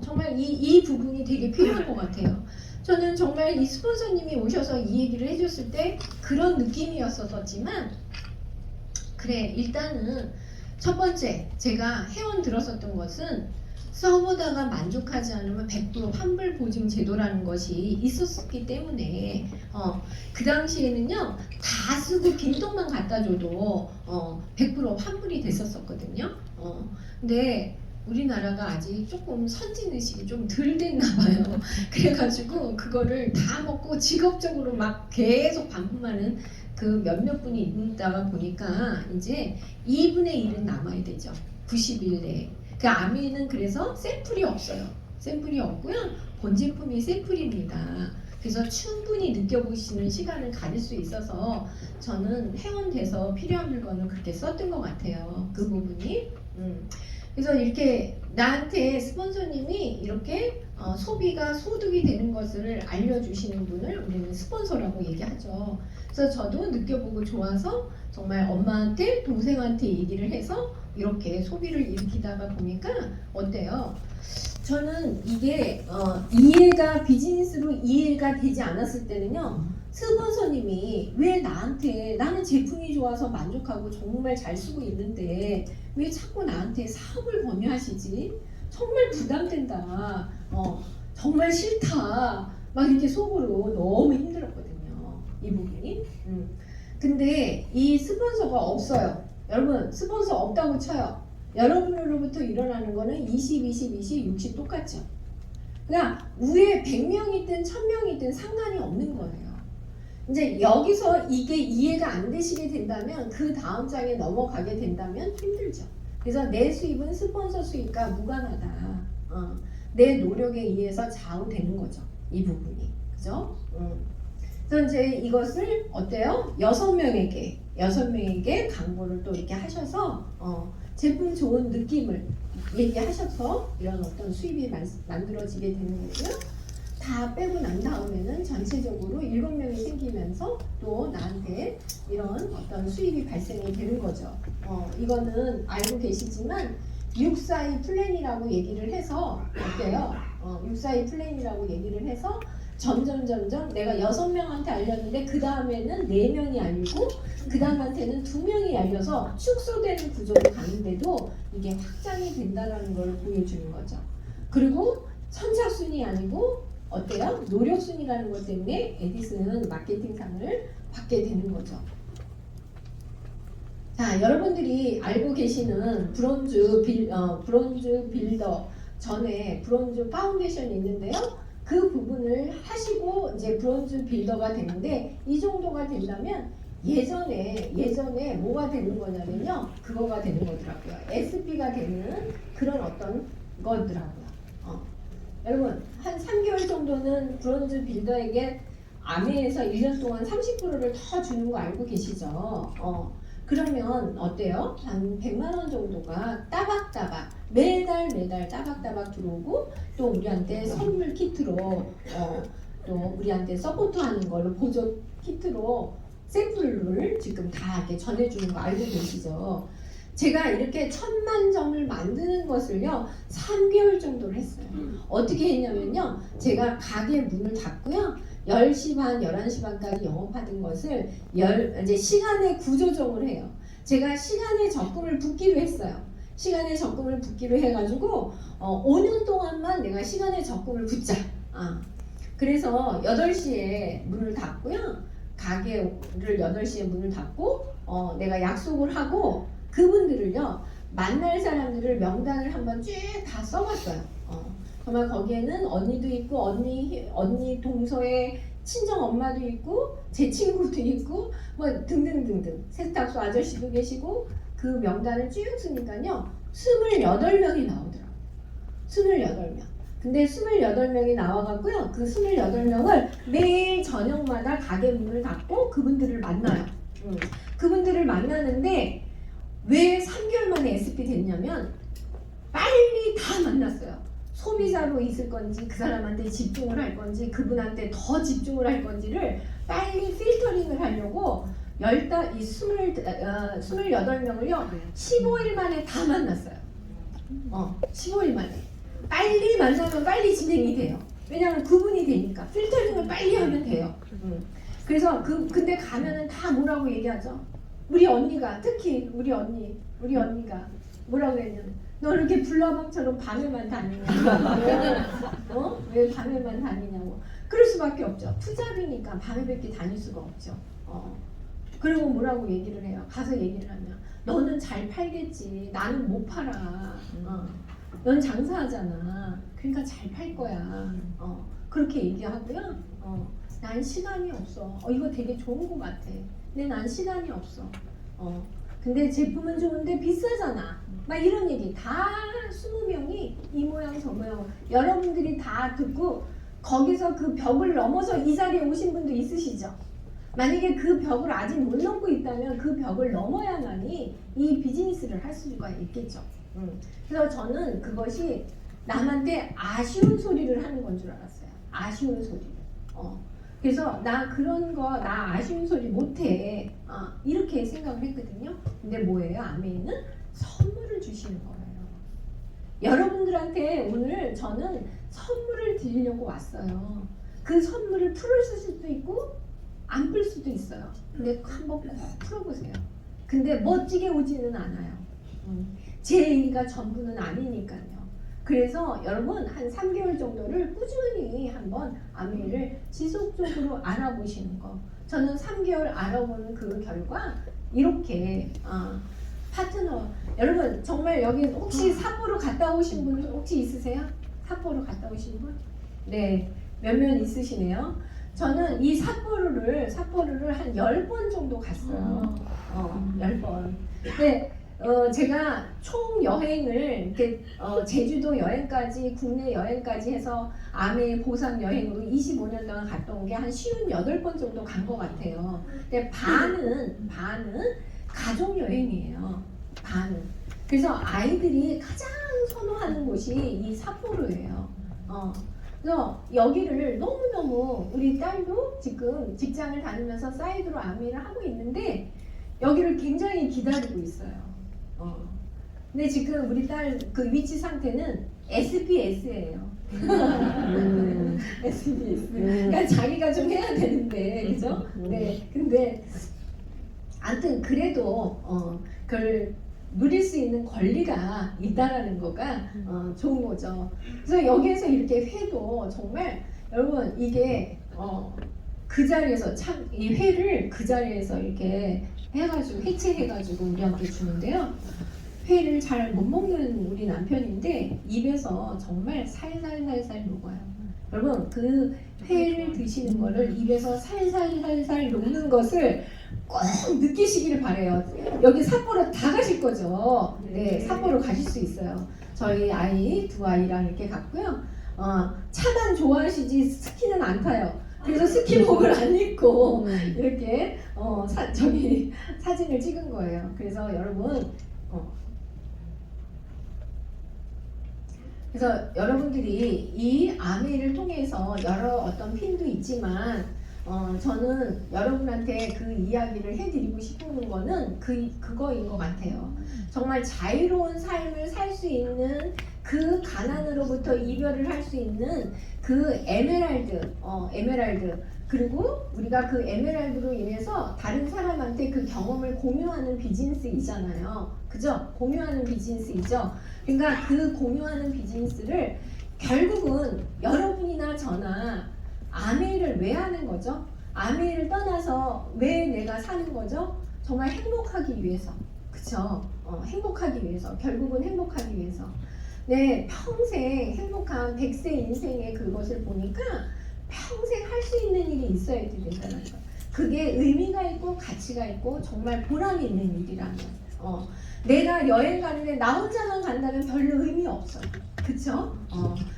정말 이 부분이 되게 필요한 것 같아요. 저는 정말 이 스폰서님이 오셔서 이 얘기를 해줬을 때 그런 느낌이었었지만 그래 일단은 첫 번째 제가 회원 들었었던 것은 써보다가 만족하지 않으면 100% 환불 보증 제도라는 것이 있었기 때문에 그 당시에는요 다 쓰고 빈통만 갖다 줘도 100% 환불이 됐었거든요. 근데 우리나라가 아직 조금 선진의식이 좀 덜 됐나 봐요. 그래가지고 그거를 다 먹고 직업적으로 막 계속 반품하는 그 몇몇 분이 있다가 보니까 이제 2분의 1은 남아야 되죠. 90일 내에. 그 아미는 그래서 샘플이 없어요. 샘플이 없고요. 본 제품이 샘플입니다. 그래서 충분히 느껴보시는 시간을 가질 수 있어서 저는 회원돼서 필요한 물건을 그렇게 썼던 것 같아요. 그 부분이. 그래서 이렇게 나한테 스폰서님이 이렇게 소비가 소득이 되는 것을 알려주시는 분을 우리는 스폰서라고 얘기하죠. 그래서 저도 느껴보고 좋아서 정말 엄마한테 동생한테 얘기를 해서 이렇게 소비를 일으키다가 보니까 어때요? 저는 이게 이해가 비즈니스로 이해가 되지 않았을 때는요. 스폰서님이 왜 나한테 나는 제품이 좋아서 만족하고 정말 잘 쓰고 있는데 왜 자꾸 나한테 사업을 권유하시지? 정말 부담된다. 정말 싫다. 막 이렇게 속으로 너무 힘들었거든요. 이 부분이. 근데 이 스폰서가 없어요. 여러분 스폰서 없다고 쳐요. 여러분으로부터 일어나는 거는 20, 20, 20, 60 똑같죠. 그러니까 위에 100명이든 1000명이든 상관이 없는 거예요. 이제 여기서 이게 이해가 안 되시게 된다면 그 다음 장에 넘어가게 된다면 힘들죠. 그래서 내 수입은 스폰서 수입과 무관하다. 내 노력에 의해서 좌우되는 거죠. 이 부분이. 그죠? 그래서 이제 이것을 어때요? 6명에게 광고를 또 이렇게 하셔서 제품 좋은 느낌을 얘기하셔서 이런 어떤 수입이 만들어지게 되는 거고요. 다 빼고 난 다음에는 전체적으로 7명이 생기면서 또 나한테 이런 어떤 수입이 발생이 되는 거죠. 이거는 알고 계시지만 642 플랜이라고 얘기를 해서 어때요? 642 플랜이라고 얘기를 해서 점점 내가 6명한테 알렸는데 그 다음에는 4명이 알리고 그 다음한테는 2명이 알려서 축소되는 구조로 가는데도 이게 확장이 된다는 걸 보여주는 거죠. 그리고 선착순이 아니고 어때요? 노력순이라는 것 때문에 에디슨 마케팅상을 받게 되는 거죠. 자, 여러분들이 알고 계시는 브론즈 빌더 전에 브론즈 파운데이션이 있는데요. 그 부분을 하시고 이제 브론즈 빌더가 되는데 이 정도가 된다면 예전에 뭐가 되는 거냐면요. 그거가 되는 거더라고요. SP가 되는 그런 어떤 거더라고요. 여러분 한 3개월 정도는 브론즈 빌더에게 아메에서 1년 동안 30%를 더 주는 거 알고 계시죠? 그러면 어때요? 한 100만 원 정도가 따박따박 매달 따박따박 들어오고 또 우리한테 선물 키트로 또 우리한테 서포트하는 걸로 보조 키트로 샘플을 지금 다 이렇게 전해주는 거 알고 계시죠? 제가 이렇게 1000만 점을 만드는 것을요 3개월 정도를 했어요. 어떻게 했냐면요 제가 가게 문을 닫고요 10시 반, 11시 반까지 영업하던 것을 이제 시간에 구조정을 해요. 제가 시간에 적금을 붓기로 했어요. 시간에 적금을 붓기로 해가지고 5년 동안만 내가 시간에 적금을 붓자. 그래서 8시에 문을 닫고요. 가게를 8시에 문을 닫고 내가 약속을 하고 그분들을요 만날 사람들을 명단을 한번 쭉 다 써봤어요. 정말 거기에는 언니도 있고 언니 동서의 친정 엄마도 있고 제 친구도 있고 뭐 등등등등 세탁소 아저씨도 계시고 그 명단을 쭉 쓰니까요 28명이 나오더라고요. 28명. 근데 28명이 나와갖고요 그 28명을 매일 저녁마다 가게 문을 닫고 그분들을 만나요. 그분들을 만나는데 왜 3개월 만에 SP 됐냐면 빨리 다 만났어요. 소비자로 있을 건지 그 사람한테 집중을 할 건지 그분한테 더 집중을 할 건지를 빨리 필터링을 하려고 28명을요 15일 만에 다 만났어요. 15일 만에 빨리 만나면 빨리 진행이 돼요. 왜냐하면 구분이 되니까 필터링을 빨리 하면 돼요. 그래서 근데 가면은 다 뭐라고 얘기하죠? 우리 언니가 특히 우리 언니가 뭐라고 했냐면 너 이렇게 불나방처럼 밤에만 다니냐고 왜 밤에만 다니냐고 그럴 수밖에 없죠. 투잡이니까 밤에밖에 다닐 수가 없죠. 그리고 뭐라고 얘기를 해요. 가서 얘기를 하면 너는 잘 팔겠지 나는 못 팔아. 넌 장사하잖아. 그러니까 잘 팔 거야. 그렇게 얘기하고요. 난 시간이 없어. 이거 되게 좋은 것 같아. 근데 난 시간이 없어. 근데 제품은 좋은데 비싸잖아. 막 이런 얘기 다 20명이 이 모양 저 모양 여러분들이 다 듣고 거기서 그 벽을 넘어서 이 자리에 오신 분도 있으시죠? 만약에 그 벽을 아직 못 넘고 있다면 그 벽을 넘어야만이 이 비즈니스를 할 수가 있겠죠. 그래서 저는 그것이 남한테 아쉬운 소리를 하는 건 줄 알았어요. 아쉬운 소리를. 그래서 나 그런 거 나 아쉬운 소리 못해. 이렇게 생각을 했거든요. 근데 뭐예요? 아메이는 선물을 주시는 거예요. 여러분들한테 오늘 저는 선물을 드리려고 왔어요. 그 선물을 풀을 수도 있고 안 풀 수도 있어요. 근데 한번 꼭 풀어보세요. 근데 멋지게 오지는 않아요. 제 얘기가 전부는 아니니까요. 그래서 여러분 한 3개월 정도를 꾸준히 한번 아메이를 지속적으로 알아보시는 거. 저는 3개월 알아보는 그 결과 이렇게 파트너 여러분 정말 여기 혹시 삿포로 갔다 오신 분 혹시 있으세요? 삿포로 갔다 오신 분? 네, 몇몇 있으시네요. 저는 이 삿포로를 한 10번 정도 갔어요. 10번. 네, 제가 총 여행을 이렇게 제주도 여행까지 국내 여행까지 해서 아메이 보상 여행으로 25년 동안 갔다 온 게 한 58번 정도 간 것 같아요. 근데 반은 가족 여행이에요. 반은. 그래서 아이들이 가장 선호하는 곳이 이 삿포로예요. 그래서 여기를 너무너무 우리 딸도 지금 직장을 다니면서 사이드로 아메이를 하고 있는데 여기를 굉장히 기다리고 있어요. 근데 지금 우리 딸 그 위치 상태는 SPS예요. SBS. 그러니까 자기가 좀 해야 되는데, 그죠? 네. 근데 아무튼 그래도 그걸 누릴 수 있는 권리가 있다라는 거가 좋은 거죠. 그래서 여기에서 이렇게 회도 정말 여러분 이게 그 자리에서 참 이 회를 그 자리에서 이렇게 해가지고 해체해가지고 우리한테 주는데요. 회를 잘 못 먹는 우리 남편인데 입에서 정말 살살살살 녹아요. 여러분 그 회를 드시는 거를 입에서 살살살살 녹는 것을 꼭 느끼시기를 바래요. 여기 삿포로 다 가실 거죠? 네, 삿포로 가실 수 있어요. 저희 아이 두 아이랑 이렇게 갔고요. 차만 좋아하시지 스키는 안 타요. 그래서 스키복을 안 입고 이렇게 저기 사진을 찍은 거예요. 그래서 여러분 그래서 여러분들이 이 아메이를 통해서 여러 어떤 핀도 있지만 저는 여러분한테 그 이야기를 해드리고 싶은 거는 그거인 것 같아요. 정말 자유로운 삶을 살 수 있는 그 가난으로부터 이별을 할 수 있는 그 에메랄드 그리고 우리가 그 에메랄드로 인해서 다른 사람한테 그 경험을 공유하는 비즈니스이잖아요. 그죠? 공유하는 비즈니스이죠. 그러니까 그 공유하는 비즈니스를 결국은 여러분이나 저나 아메이를 왜 하는 거죠? 아메이를 떠나서 왜 내가 사는 거죠? 정말 행복하기 위해서. 그쵸? 행복하기 위해서. 결국은 행복하기 위해서. 네, 평생 행복한 100세 인생의 그것을 보니까 평생 할 수 있는 일이 있어야 된다는 거. 그게 의미가 있고 가치가 있고 정말 보람이 있는 일이라면. 내가 여행 가는데 나 혼자만 간다면 별로 의미 없어요. 그쵸?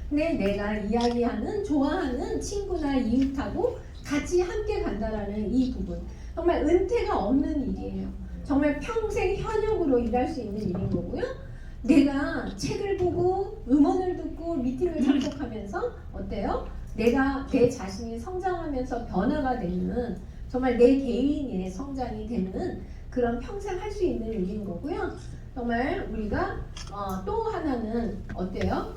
근데 내가 이야기하는 좋아하는 친구나 이웃하고 같이 함께 간다라는 이 부분 정말 은퇴가 없는 일이에요. 정말 평생 현역으로 일할 수 있는 일인 거고요. 내가 책을 보고 음원을 듣고 미팅을 참석하면서 어때요? 내가 내 자신이 성장하면서 변화가 되는 정말 내 개인의 성장이 되는 그런 평생 할 수 있는 일인 거고요. 정말 우리가 또 하나는 어때요?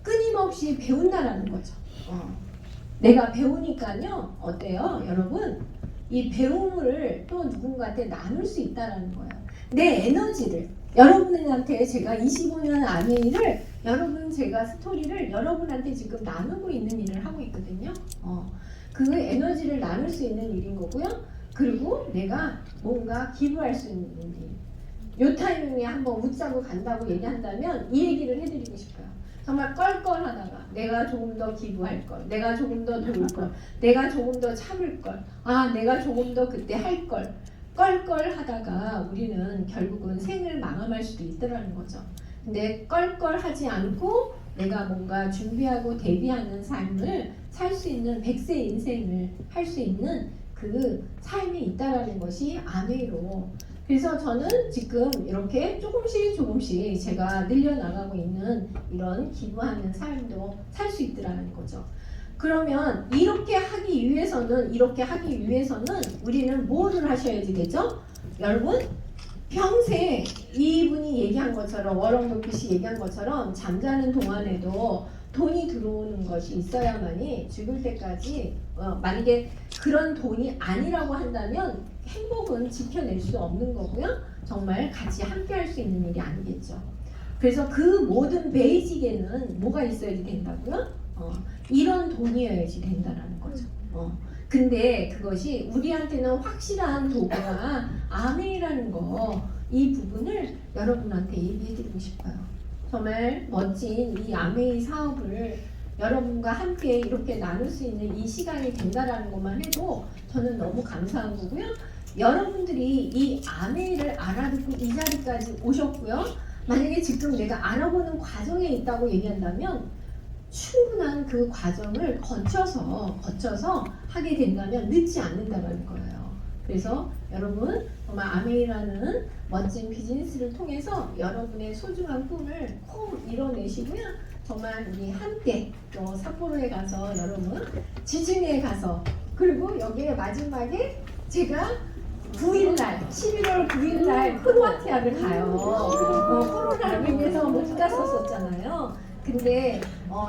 끊임없이 배운다라는 거죠. 내가 배우니까요. 어때요? 여러분 이 배움을 또 누군가한테 나눌 수 있다라는 거예요. 내 에너지를 여러분한테 제가 25년 아메이를 여러분 제가 스토리를 여러분한테 지금 나누고 있는 일을 하고 있거든요. 그 에너지를 나눌 수 있는 일인 거고요. 그리고 내가 뭔가 기부할 수 있는 일. 요 타이밍에 한번 웃자고 간다고 얘기한다면 이 얘기를 해드리고 싶어요. 정말 껄껄하다가 내가 조금 더 기부할 걸, 내가 조금 더 도울 걸, 내가 조금 더 참을 걸, 내가 조금 더 그때 할 걸. 껄껄하다가 우리는 결국은 생을 마감할 수도 있더라는 거죠. 근데 껄껄하지 않고 내가 뭔가 준비하고 대비하는 삶을 살 수 있는 100세 인생을 할 수 있는 그 삶이 있다라는 것이 아메이로. 그래서 저는 지금 이렇게 조금씩 제가 늘려나가고 있는 이런 기부하는 삶도 살 수 있더라는 거죠. 그러면 이렇게 하기 위해서는 우리는 뭐를 하셔야지 되죠? 여러분, 평생 이분이 얘기한 것처럼, 워런 버핏이 얘기한 것처럼 잠자는 동안에도 돈이 들어오는 것이 있어야만이 죽을 때까지 만약에 그런 돈이 아니라고 한다면 행복은 지켜낼 수 없는 거고요. 정말 같이 함께 할 수 있는 일이 아니겠죠. 그래서 그 모든 베이직에는 뭐가 있어야지 된다고요? 이런 돈이어야지 된다라는 거죠. 근데 그것이 우리한테는 확실한 도구가 아멘이라는 거, 이 부분을 여러분한테 얘기해드리고 싶어요. 정말 멋진 이 아메이 사업을 여러분과 함께 이렇게 나눌 수 있는 이 시간이 된다라는 것만 해도 저는 너무 감사한 거고요. 여러분들이 이 아메이를 알아듣고 이 자리까지 오셨고요. 만약에 지금 내가 알아보는 과정에 있다고 얘기한다면 충분한 그 과정을 거쳐서 하게 된다면 늦지 않는다는 거예요. 그래서 여러분 정말 아메이라는 멋진 비즈니스를 통해서 여러분의 소중한 꿈을 꼭 이뤄내시고요. 정말 우리 함께 또 삿포로에 가서 여러분 지중해에 가서 그리고 여기에 마지막에 제가 9일날 11월 9일날 크로아티아를 가요. 코로나로 인해서 못 갔었잖아요. 근데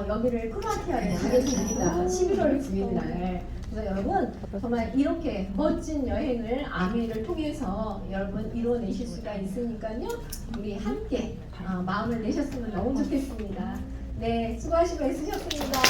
여기를 크로아티아에 가게 됩니다. 11월 9일날. 그래서 여러분 정말 이렇게 멋진 여행을 아메이를 통해서 여러분 이뤄내실 수가 있으니까요. 우리 함께 마음을 내셨으면 너무 좋겠습니다. 네, 수고하시고 애쓰셨습니다.